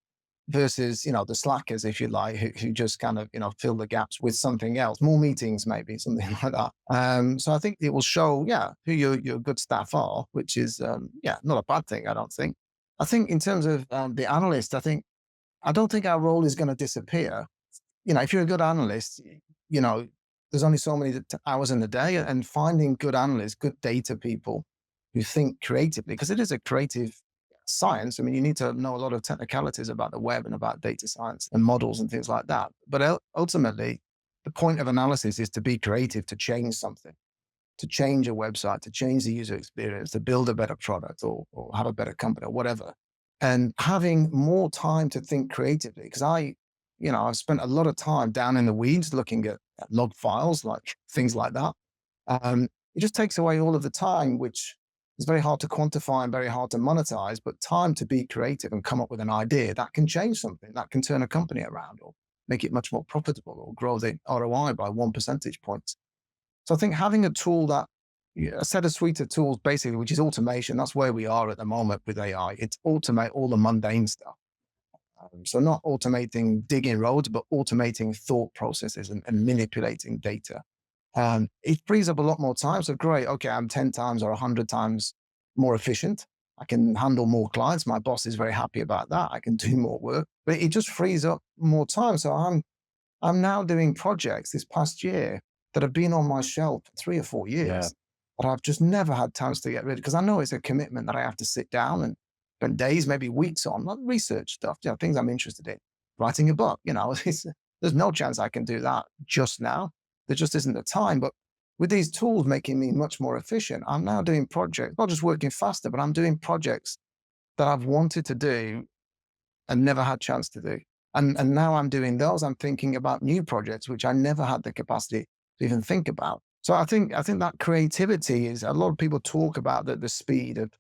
Versus, the slackers, if you like, who just kind of, fill the gaps with something else, more meetings, maybe something like that. So I think it will show, who your good staff are, which is, not a bad thing, I don't think. I think in terms of the analyst, I don't think our role is going to disappear. if you're a good analyst, there's only so many hours in the day, and finding good analysts, good data people who think creatively, because it is a creative science. I mean, you need to know a lot of technicalities about the web and about data science and models and things like that. But ultimately, the point of analysis is to be creative, to change something, to change a website, to change the user experience, to build a better product or have a better company or whatever. And having more time to think creatively, because I've spent a lot of time down in the weeds looking at log files, like things like that. It just takes away all of the time, which is very hard to quantify and very hard to monetize, but time to be creative and come up with an idea that can change something, that can turn a company around or make it much more profitable or grow the ROI by 1 percentage point. So I think having a tool a set of suite of tools, basically, which is automation, that's where we are at the moment with AI. It's automate all the mundane stuff. So not automating digging roads, but automating thought processes and manipulating data. It frees up a lot more time. So great, okay, I'm 10 times or 100 times more efficient. I can handle more clients. My boss is very happy about that. I can do more work, but it just frees up more time. So I'm now doing projects this past year that have been on my shelf for 3 or 4 years, but I've just never had chance to get rid of, because I know it's a commitment that I have to sit down and spend days, maybe weeks on, like research stuff, things I'm interested in, writing a book, there's no chance I can do that just now. There just isn't the time. But with these tools making me much more efficient, I'm now doing projects, not just working faster, but I'm doing projects that I've wanted to do and never had chance to do. And now I'm doing those. I'm thinking about new projects, which I never had the capacity to even think about. So I think that creativity is, a lot of people talk about the speed of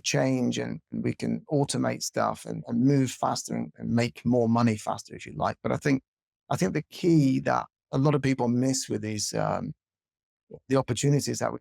change, and we can automate stuff and move faster and make more money faster, if you like. But I think the key that a lot of people miss with these, the opportunities that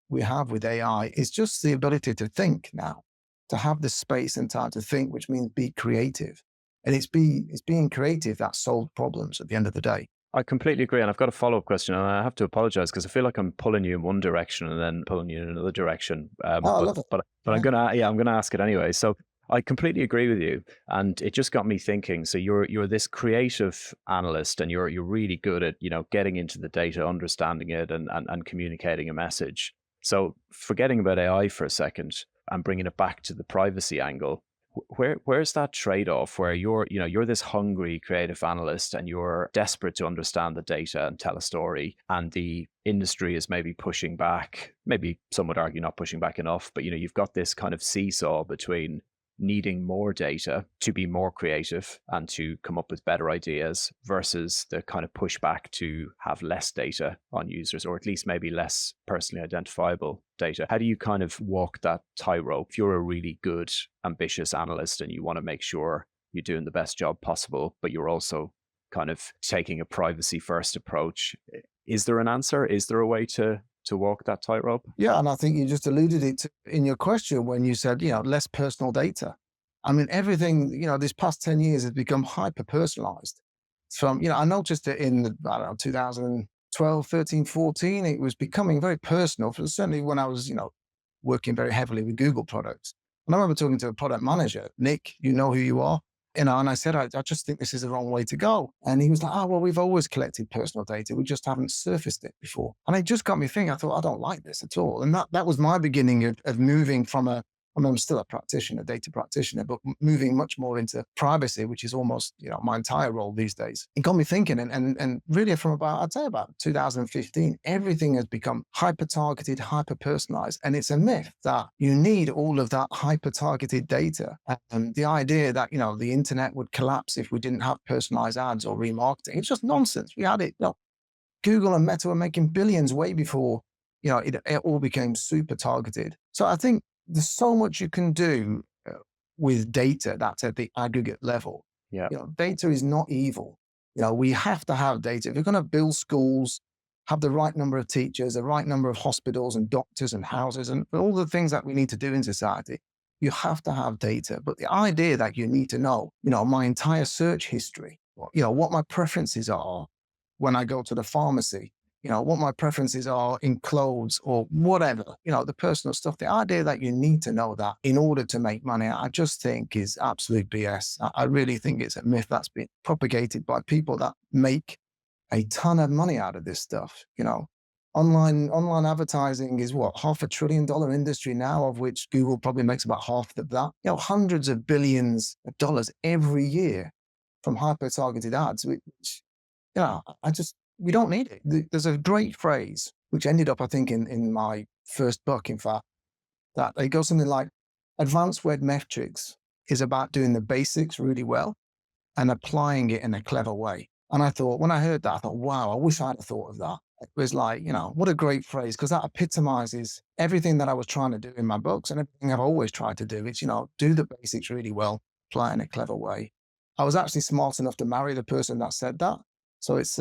we have with AI, is just the ability to think now, to have the space and time to think, which means be creative. And it's being creative that solves problems at the end of the day. I completely agree. And I've got a follow-up question, and I have to apologize because I feel like I'm pulling you in one direction and then pulling you in another direction. I love it. But I'm gonna ask it anyway. So I completely agree with you, and it just got me thinking. So you're this creative analyst, and you're really good at getting into the data, understanding it, and communicating a message. So forgetting about AI for a second and bringing it back to the privacy angle, where's that trade-off where you're this hungry creative analyst and you're desperate to understand the data and tell a story, and the industry is maybe pushing back, maybe some would argue not pushing back enough, but you've got this kind of seesaw between needing more data to be more creative and to come up with better ideas versus the kind of pushback to have less data on users, or at least maybe less personally identifiable data. How do you kind of walk that tightrope? If you're a really good, ambitious analyst and you want to make sure you're doing the best job possible, but you're also kind of taking a privacy first approach, is there an answer? Is there a way to walk that tightrope? Yeah, and I think you just alluded it in your question when you said, less personal data. I mean, everything, this past 10 years has become hyper-personalized. From, I noticed it in, 2012, 13, 14, it was becoming very personal. Certainly when I was, working very heavily with Google products. And I remember talking to a product manager, Nick, you know who you are. And I said, I just think this is the wrong way to go. And he was like, well, we've always collected personal data. We just haven't surfaced it before. And it just got me thinking, I thought, I don't like this at all. And that was my beginning of moving from I'm still a practitioner, data practitioner, but moving much more into privacy, which is almost, my entire role these days. It got me thinking, and really from about 2015, everything has become hyper-targeted, hyper-personalized. And it's a myth that you need all of that hyper-targeted data. And the idea that, the internet would collapse if we didn't have personalized ads or remarketing, it's just nonsense. We had it. Google and Meta were making billions way before, it all became super targeted. So I think there's so much you can do with data that's at the aggregate level. Yeah. Data is not evil. We have to have data. If you're going to build schools, have the right number of teachers, the right number of hospitals and doctors and houses, and all the things that we need to do in society, you have to have data. But the idea that you need to know, my entire search history, what my preferences are when I go to the pharmacy, what my preferences are in clothes or whatever, the personal stuff. The idea that you need to know that in order to make money, I just think is absolute BS. I really think it's a myth that's been propagated by people that make a ton of money out of this stuff. Online advertising is what, $500 billion industry now, of which Google probably makes about half of that. Hundreds of billions of dollars every year from hyper-targeted ads, which we don't need it. There's a great phrase, which ended up, I think, in my first book, in fact, that it goes something like, advanced web metrics is about doing the basics really well and applying it in a clever way. And I thought, when I heard that, I thought, wow, I wish I'd have thought of that. It was like, what a great phrase, because that epitomizes everything that I was trying to do in my books and everything I've always tried to do. It's, do the basics really well, apply it in a clever way. I was actually smart enough to marry the person that said that. So it's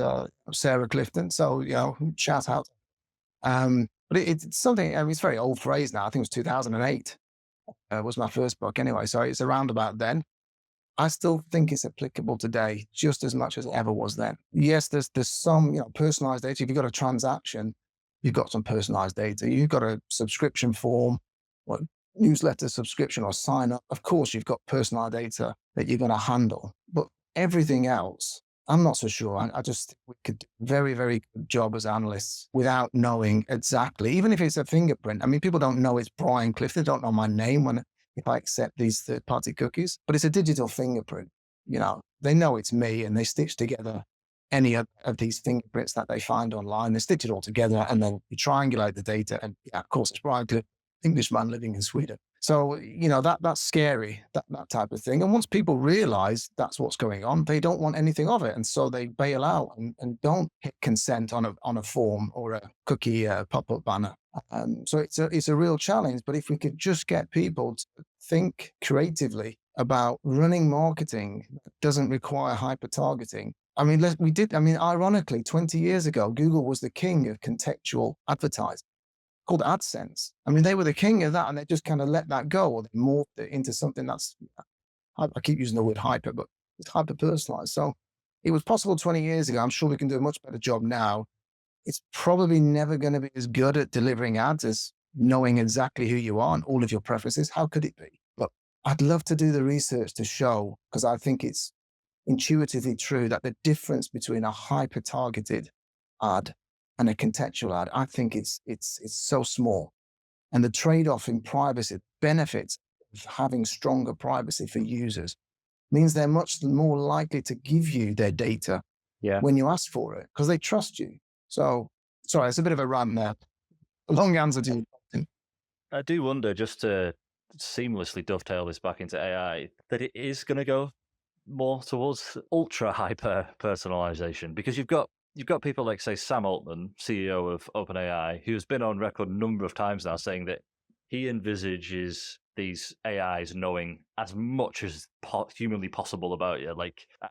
Sarah Clifton. So, shout out. But it's something, it's a very old phrase now. I think it was 2008 was my first book anyway. So it's around about then. I still think it's applicable today just as much as it ever was then. Yes, there's some, personalized data. If you've got a transaction, you've got some personalized data. You've got a subscription form or newsletter subscription or sign up. Of course, you've got personalized data that you're going to handle. But everything else, I'm not so sure. I just think we could do a very, very good job as analysts without knowing exactly, even if it's a fingerprint. I mean, people don't know it's Brian Clifton. They don't know my name if I accept these third-party cookies, but it's a digital fingerprint. They know it's me, and they stitch together any of these fingerprints that they find online. They stitch it all together, and then you triangulate the data. And of course, it's Brian Clifton, Englishman living in Sweden. So, that's scary, that type of thing. And once people realize that's what's going on, they don't want anything of it. And so they bail out and don't hit consent on a form or a cookie pop-up banner. So it's a real challenge. But if we could just get people to think creatively about running marketing that doesn't require hyper-targeting. Ironically, 20 years ago, Google was the king of contextual advertising, called AdSense. They were the king of that, and they just kind of let that go, or they morphed it into something that's, I keep using the word hyper, but it's hyper personalized. So it was possible 20 years ago. I'm sure we can do a much better job now. It's probably never going to be as good at delivering ads as knowing exactly who you are and all of your preferences. How could it be? But I'd love to do the research to show, because I think it's intuitively true, that the difference between a hyper targeted ad and a contextual ad, I think it's so small. And the trade-off in privacy, benefits of having stronger privacy for users, means they're much more likely to give you their data when you ask for it, because they trust you. So, sorry, it's a bit of a rant there. A long answer to you. I do wonder, just to seamlessly dovetail this back into AI, that it is going to go more towards ultra hyper personalization, because you've got people like, say, Sam Altman, CEO of OpenAI, who's been on record a number of times now saying that he envisages these AIs knowing as much as humanly possible about you.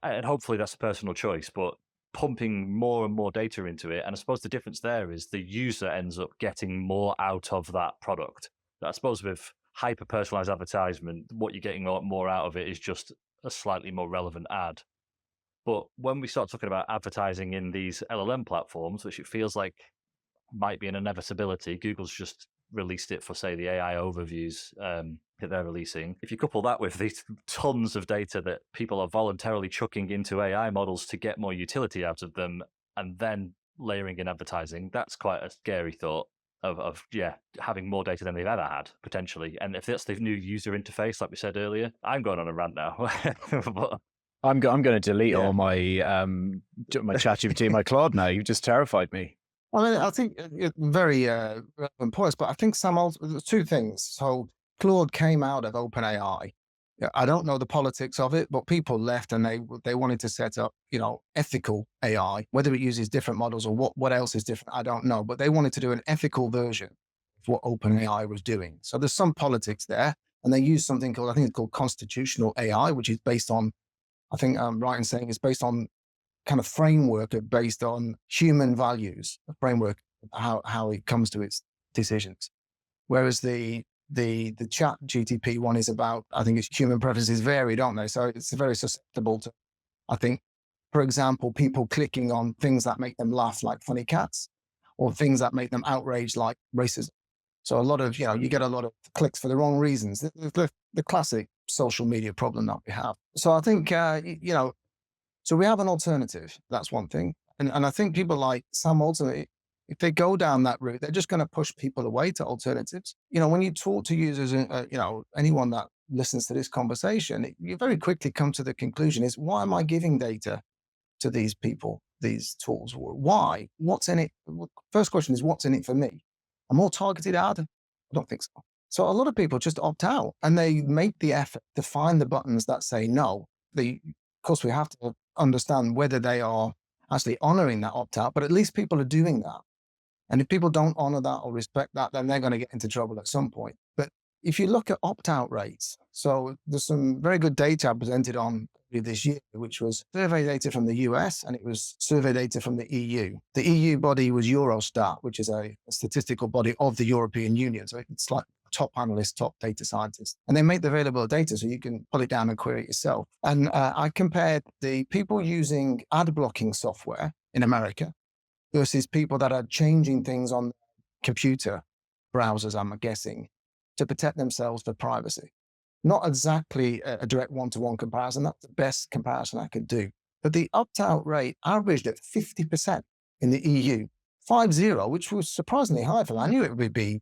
And hopefully that's a personal choice, but pumping more and more data into it. And I suppose the difference there is the user ends up getting more out of that product. I suppose with hyper-personalized advertisement, what you're getting more out of it is just a slightly more relevant ad. But when we start talking about advertising in these LLM platforms, which it feels like might be an inevitability, Google's just released it for, say, the AI overviews that they're releasing. If you couple that with these tons of data that people are voluntarily chucking into AI models to get more utility out of them, and then layering in advertising, that's quite a scary thought of having more data than they've ever had, potentially. And if that's the new user interface, like we said earlier, I'm going on a rant now. But I'm going to delete all my ChatGPT, my Claude now. You've just terrified me. I think very relevant points, but I think there's two things. So Claude came out of OpenAI. I don't know the politics of it, but people left and they wanted to set up, ethical AI. Whether it uses different models or what else is different, I don't know. But they wanted to do an ethical version of what OpenAI was doing. So there's some politics there, and they use something called constitutional AI, which is based on, I think I'm right in saying it's based on kind of framework based on human values, a framework, how it comes to its decisions. Whereas the chat GTP one is about, I think it's human preferences vary, don't they? So it's very susceptible to, I think, for example, people clicking on things that make them laugh, like funny cats. or things that make them outraged, like racism. So a lot of, you get a lot of clicks for the wrong reasons, the classic social media problem that we have. So I think, so we have an alternative. That's one thing. And I think people like Sam Altman, if they go down that route, they're just going to push people away to alternatives. When you talk to users, anyone that listens to this conversation, you very quickly come to the conclusion is, why am I giving data to these people, these tools? Why? What's in it? First question is, what's in it for me? A more targeted ad? I don't think so. So a lot of people just opt out, and they make the effort to find the buttons that say no. Of course, we have to understand whether they are actually honoring that opt-out, but at least people are doing that. And if people don't honor that or respect that, then they're going to get into trouble at some point. But if you look at opt-out rates, so there's some very good data presented on this year, which was survey data from the US, and it was survey data from the EU. The EU body was Eurostat, which is a statistical body of the European Union. So it's like top analysts, top data scientists, and they make the available data so you can pull it down and query it yourself. And I compared the people using ad blocking software in America versus people that are changing things on computer browsers, I'm guessing, to protect themselves for privacy. Not exactly a direct one-to-one comparison. That's the best comparison I could do. But the opt-out rate averaged at 50% in the EU. 50, which was surprisingly high for me. I knew it would be,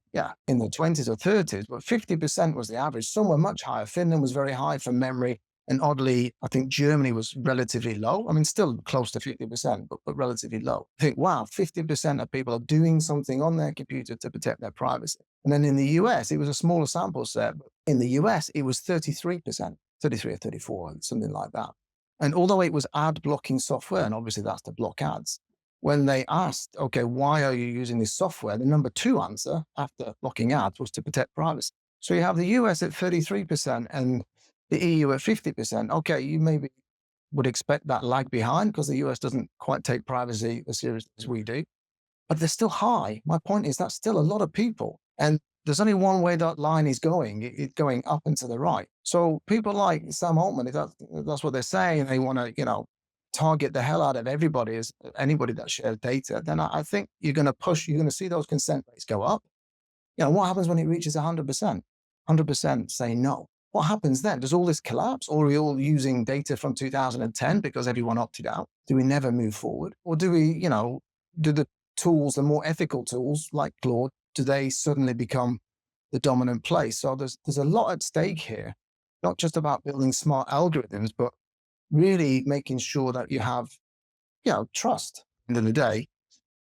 in the 20s or 30s, but 50% was the average. Some were much higher. Finland was very high from memory. And oddly, I think Germany was relatively low. I mean, still close to 50%, but relatively low. I think, wow, 50% of people are doing something on their computer to protect their privacy. And then in the US, it was a smaller sample set. But in the US, it was 33%, 33 or 34, something like that. And although it was ad blocking software, and obviously that's to block ads, when they asked, okay, why are you using this software? The number 2 answer after blocking ads was to protect privacy. So you have the US at 33% and the EU at 50%. Okay, you maybe would expect that lag behind because the US doesn't quite take privacy as seriously as we do, but they're still high. My point is that's still a lot of people. And there's only one way that line is going. It's going up and to the right. So people like Sam Altman, if that's what they're saying, they want to, target the hell out of everybody, as anybody that shares data, then I think you're going to see those consent rates go up. What happens when it reaches 100%? 100% say no. What happens then? Does all this collapse? Or are we all using data from 2010 because everyone opted out? Do we never move forward? Or do we, do the tools, the more ethical tools like Claude, do they suddenly become the dominant place? So there's a lot at stake here, not just about building smart algorithms, but really making sure that you have, trust at the end of the day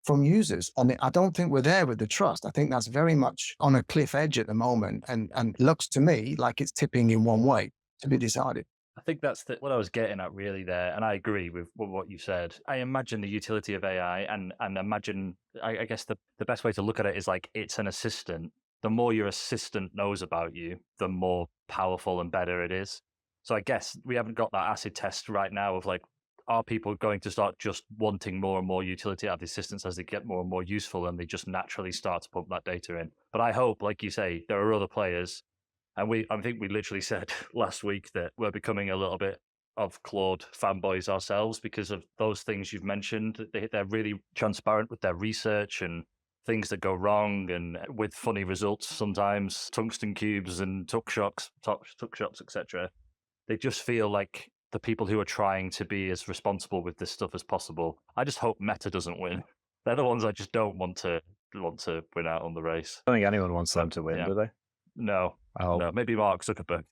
from users. And I don't think we're there with the trust. I think that's very much on a cliff edge at the moment, and looks to me like it's tipping in one way to be decided. I think that's what I was getting at really there. And I agree with what you said. I imagine the utility of AI and imagine, I guess the best way to look at it is like it's an assistant. The more your assistant knows about you, the more powerful and better it is. So I guess we haven't got that acid test right now of like, are people going to start just wanting more and more utility out of the assistants as they get more and more useful and they just naturally start to pump that data in? But I hope, like you say, there are other players. And I think we literally said last week that we're becoming a little bit of Claude fanboys ourselves because of those things you've mentioned. They're really transparent with their research and things that go wrong and with funny results sometimes, tungsten cubes and tuck shots, etc. They just feel like the people who are trying to be as responsible with this stuff as possible. I just hope Meta doesn't win. They're the ones I just don't want to win out on the race. I don't think anyone wants them to win, do they? No. No, maybe Mark Zuckerberg.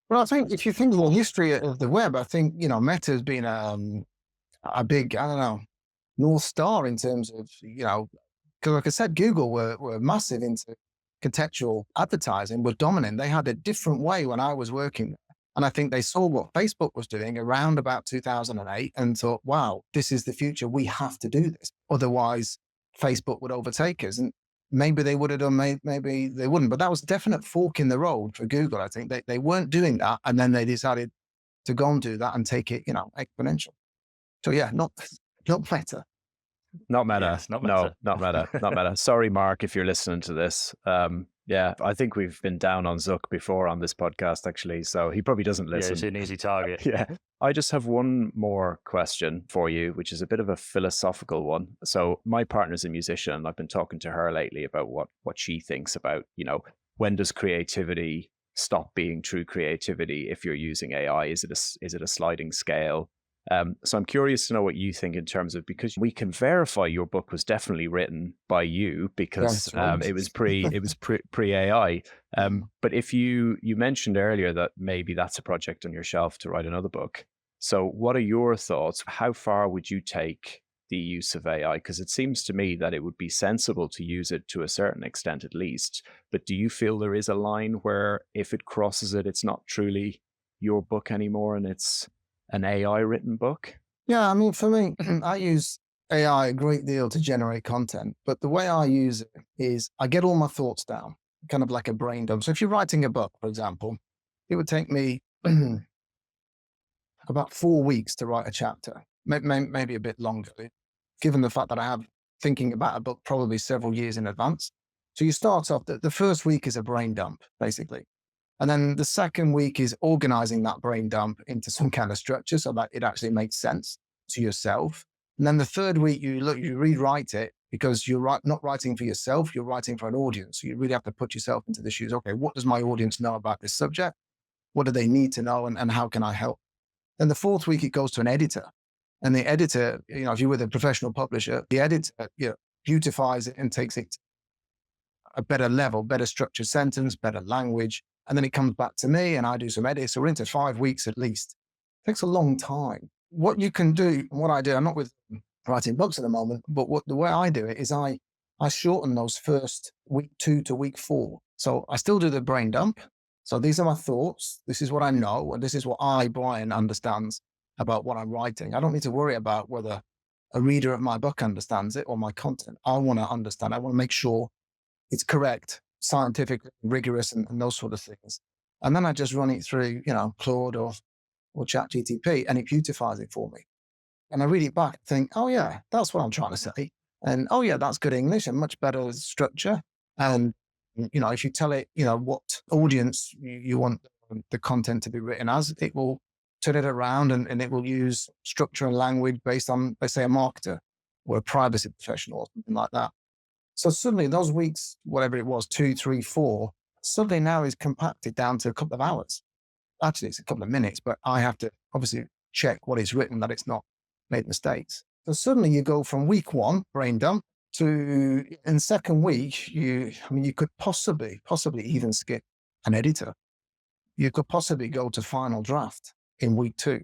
Well, I think if you think of the history of the web, I think, Meta has been a big, North Star in terms of, because like I said, Google were massive into contextual advertising, were dominant. They had a different way when I was working there. And I think they saw what Facebook was doing around about 2008 and thought, wow, this is the future. We have to do this. Otherwise, Facebook would overtake us. And maybe they would have done, maybe they wouldn't. But that was a definite fork in the road for Google. I think they weren't doing that. And then they decided to go and do that and take it, exponential. So yeah, not Meta. Not Meta. Yes, not Meta. No, not Meta. Not Meta. Sorry, Mark, if you're listening to this. Yeah, I think we've been down on Zuck before on this podcast, actually. So he probably doesn't listen. Yeah, it's an easy target. Yeah. I just have one more question for you, which is a bit of a philosophical one. So my partner's a musician. I've been talking to her lately about what she thinks about, when does creativity stop being true creativity if you're using AI? Is it a sliding scale? So I'm curious to know what you think in terms of, because we can verify your book was definitely written by you because it was pre AI. But if you mentioned earlier that maybe that's a project on your shelf to write another book. So what are your thoughts? How far would you take the use of AI? Because it seems to me that it would be sensible to use it to a certain extent at least. But do you feel there is a line where if it crosses it, it's not truly your book anymore and it's an AI written book? Yeah, I mean, for me, I use AI a great deal to generate content, but the way I use it is I get all my thoughts down, kind of like a brain dump. So if you're writing a book, for example, it would take me about 4 weeks to write a chapter, maybe a bit longer, given the fact that I have thinking about a book probably several years in advance. So you start off, the first week is a brain dump, basically. And then the second week is organizing that brain dump into some kind of structure so that it actually makes sense to yourself. And then the third week, you rewrite it because you're not writing for yourself, you're writing for an audience. So you really have to put yourself into the shoes. Okay, what does my audience know about this subject? What do they need to know? And how can I help? Then the fourth week, it goes to an editor. And the editor, if you're with a professional publisher, the editor beautifies it and takes it a better level, better structured sentence, better language. And then it comes back to me and I do some edits. So we're into 5 weeks at least. It takes a long time. What you can do, and what I do, I'm not with writing books at the moment, but the way I do it is I shorten those first week 2 to week 4. So I still do the brain dump. So these are my thoughts. This is what I know. And this is what Brian, understands about what I'm writing. I don't need to worry about whether a reader of my book understands it or my content. I want to understand. I want to make sure it's correct, scientific, rigorous, and those sort of things. And then I just run it through, Claude or ChatGPT, and it beautifies it for me. And I read it back and think, oh yeah, that's what I'm trying to say. And oh yeah, that's good English and much better structure. And, if you tell it, what audience you want the content to be written as, it will turn it around and it will use structure and language based on, let's say, a marketer or a privacy professional or something like that. So suddenly those weeks, whatever it was, 2, 3, 4, suddenly now is compacted down to a couple of hours. Actually, it's a couple of minutes, but I have to obviously check what is written, that it's not made mistakes. So suddenly you go from week 1, brain dump, to in second week, you could possibly even skip an editor. You could possibly go to final draft in week 2.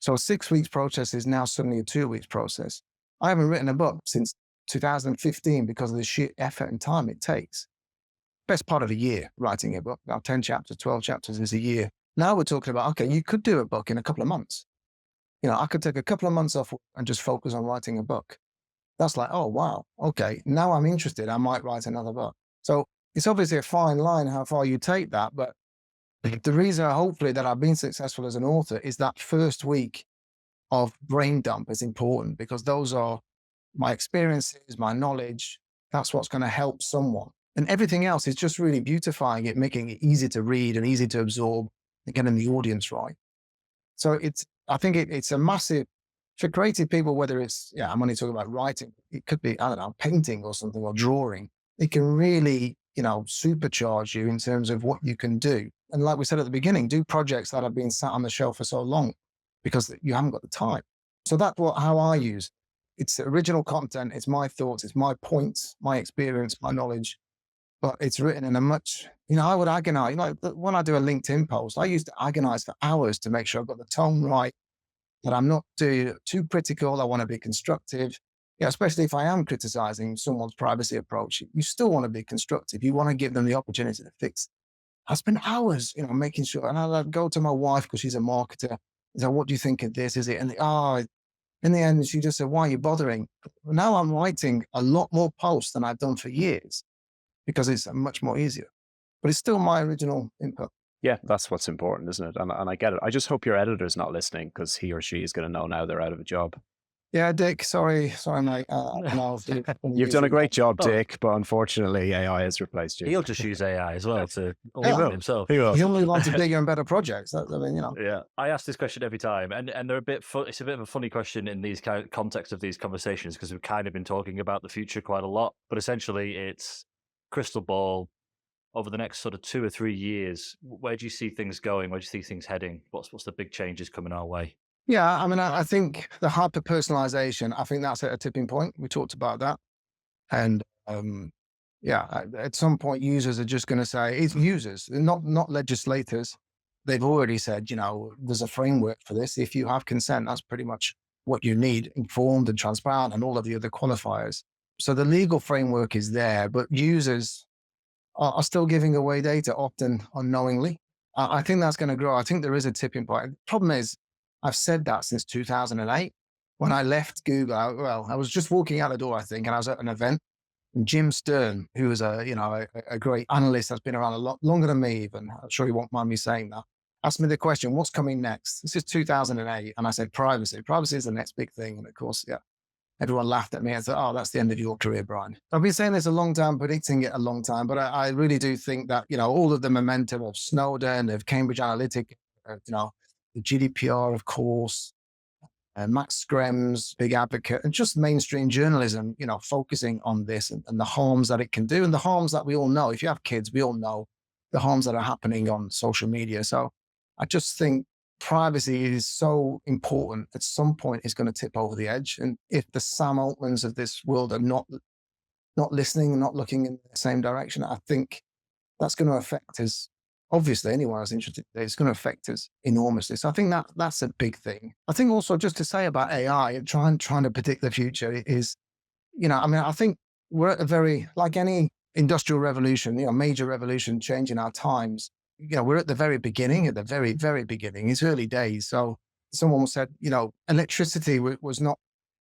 So a 6 weeks process is now suddenly a 2 weeks process. I haven't written a book since 2015 because of the sheer effort and time it takes. Best part of a year writing a book, about 10 chapters, 12 chapters is a year. Now we're talking about, okay, you could do a book in a couple of months. I could take a couple of months off and just focus on writing a book. That's like, oh, wow, okay, now I'm interested. I might write another book. So it's obviously a fine line how far you take that. But the reason, hopefully, that I've been successful as an author is that first week of brain dump is important because those are my experiences, my knowledge. That's what's going to help someone. And everything else is just really beautifying it, making it easy to read and easy to absorb and getting the audience right. So I think it's a massive, for creative people, whether it's, I'm only talking about writing, it could be, I don't know, painting or something or drawing. It can really, supercharge you in terms of what you can do. And like we said at the beginning, do projects that have been sat on the shelf for so long because you haven't got the time. So that's how I use. It's original content. It's my thoughts. It's my points, my experience, my knowledge. But it's written in a much, I would agonize. When I do a LinkedIn post, I used to agonize for hours to make sure I've got the tone right, that I'm not too critical. I want to be constructive. Especially if I am criticizing someone's privacy approach, you still want to be constructive. You want to give them the opportunity to fix it. I spend hours, making sure, and I'll go to my wife because she's a marketer. So what do you think of this? Is it? And in the end, she just said, why are you bothering? Now I'm writing a lot more posts than I've done for years because it's much more easier. But it's still my original input. Yeah, that's what's important, isn't it? And I get it. I just hope your editor's not listening because he or she is going to know now they're out of a job. Yeah, Dick, sorry, mate. You've done a great job, Dick, but unfortunately AI has replaced you. He'll just use AI as well to will himself. He'll move on to bigger and better projects. Yeah, I ask this question every time, and they're it's a bit of a funny question in these kind of context of these conversations, because we've kind of been talking about the future quite a lot, but essentially it's crystal ball over the next sort of 2 or 3 years. Where do you see things going? Where do you see things heading? What's the big changes coming our way? Yeah, I mean, I think the hyper personalization, I think that's at a tipping point. We talked about that. And at some point, users are just going to say, it's users, not legislators. They've already said, there's a framework for this. If you have consent, that's pretty much what you need, informed and transparent and all of the other qualifiers. So the legal framework is there, but users are still giving away data, often unknowingly. I think that's going to grow. I think there is a tipping point. The problem is, I've said that since 2008. When I left Google, I was just walking out the door, I think, and I was at an event. And Jim Stern, who was a great analyst that's been around a lot longer than me even, I'm sure he won't mind me saying that, asked me the question, what's coming next? This is 2008. And I said, privacy. Privacy is the next big thing. And of course, everyone laughed at me and said, oh, that's the end of your career, Brian. I've been saying this a long time, predicting it a long time, but I really do think that, all of the momentum of Snowden, of Cambridge Analytica, the GDPR, of course, Max Schrems, big advocate, and just mainstream journalism, focusing on this and the harms that it can do and the harms that we all know. If you have kids, we all know the harms that are happening on social media. So I just think privacy is so important. At some point, it's going to tip over the edge. And if the Sam Altmans of this world are not listening and not looking in the same direction, I think that's going to affect us. Obviously, anyone who's interested, it's going to affect us enormously. So I think that's a big thing. I think also just to say about AI and trying to predict the future is, I think we're at a very, like any industrial revolution, major revolution changing our times. We're at the very beginning, at the very, very beginning. It's early days. So someone said, electricity was not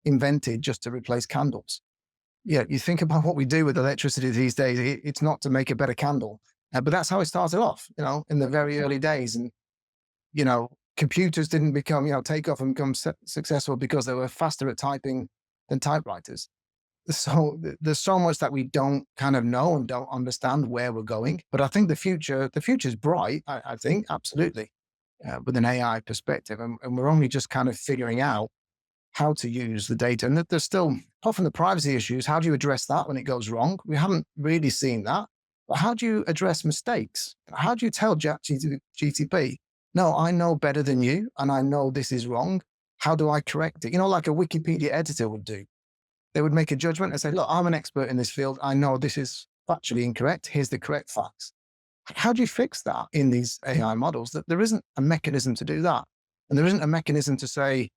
invented just to replace candles. Yeah, you think about what we do with electricity these days, it's not to make a better candle. But that's how it started off, in the very early days. And, computers didn't become, take off and become successful because they were faster at typing than typewriters. So there's so much that we don't kind of know and don't understand where we're going. But I think the future is bright, I think, absolutely, with an AI perspective. And we're only just kind of figuring out how to use the data. And there's still, apart from the privacy issues, how do you address that when it goes wrong? We haven't really seen that. But how do you address mistakes? How do you tell ChatGPT, no, I know better than you, and I know this is wrong. How do I correct it? Like a Wikipedia editor would do. They would make a judgment and say, look, I'm an expert in this field. I know this is factually incorrect. Here's the correct facts. How do you fix that in these AI models? That there isn't a mechanism to do that. And there isn't a mechanism to say,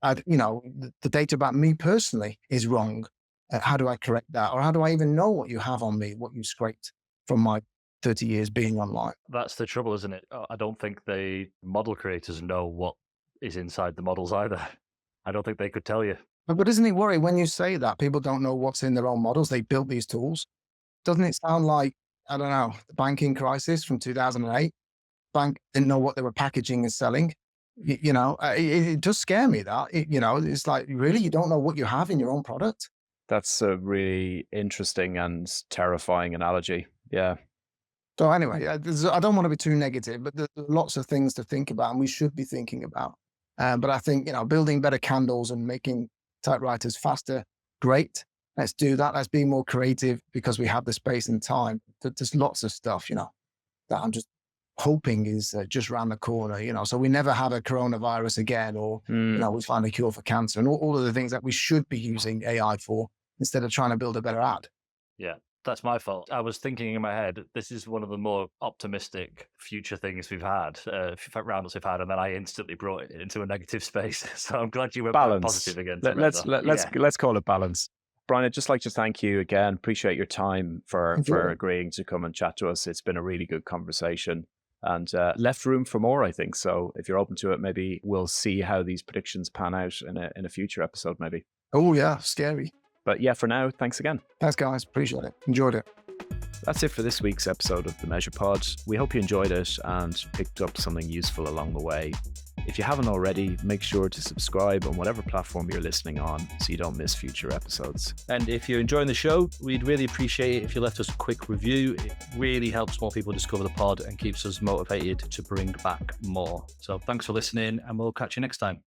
the data about me personally is wrong. How do I correct that? Or how do I even know what you have on me, what you scraped from my 30 years being online? That's the trouble, isn't it? I don't think the model creators know what is inside the models either. I don't think they could tell you. But isn't it worrying when you say that people don't know what's in their own models? They built these tools. Doesn't it sound like, I don't know, the banking crisis from 2008? Bank didn't know what they were packaging and selling. It does scare me that, it's like, really, you don't know what you have in your own product? That's a really interesting and terrifying analogy. Yeah. So anyway, I don't want to be too negative, but there's lots of things to think about and we should be thinking about. But I think, building better candles and making typewriters faster, great. Let's do that. Let's be more creative because we have the space and time. There's lots of stuff, that I'm just hoping is just around the corner, so we never have a coronavirus again, or, we find a cure for cancer and all of the things that we should be using AI for instead of trying to build a better ad. Yeah. That's my fault. I was thinking in my head, this is one of the more optimistic future things we've had, roundups we've had, and then I instantly brought it into a negative space. So I'm glad you went positive again. Let's call it balance. Brian, I'd just like to thank you again. Appreciate your time for agreeing to come and chat to us. It's been a really good conversation and left room for more, I think. So if you're open to it, maybe we'll see how these predictions pan out in a future episode, maybe. Oh, yeah. Scary. But yeah, for now, thanks again. Thanks, guys. Appreciate it. Enjoyed it. That's it for this week's episode of the Measure Pod. We hope you enjoyed it and picked up something useful along the way. If you haven't already, make sure to subscribe on whatever platform you're listening on so you don't miss future episodes. And if you're enjoying the show, we'd really appreciate it if you left us a quick review. It really helps more people discover the pod and keeps us motivated to bring back more. So thanks for listening, and we'll catch you next time.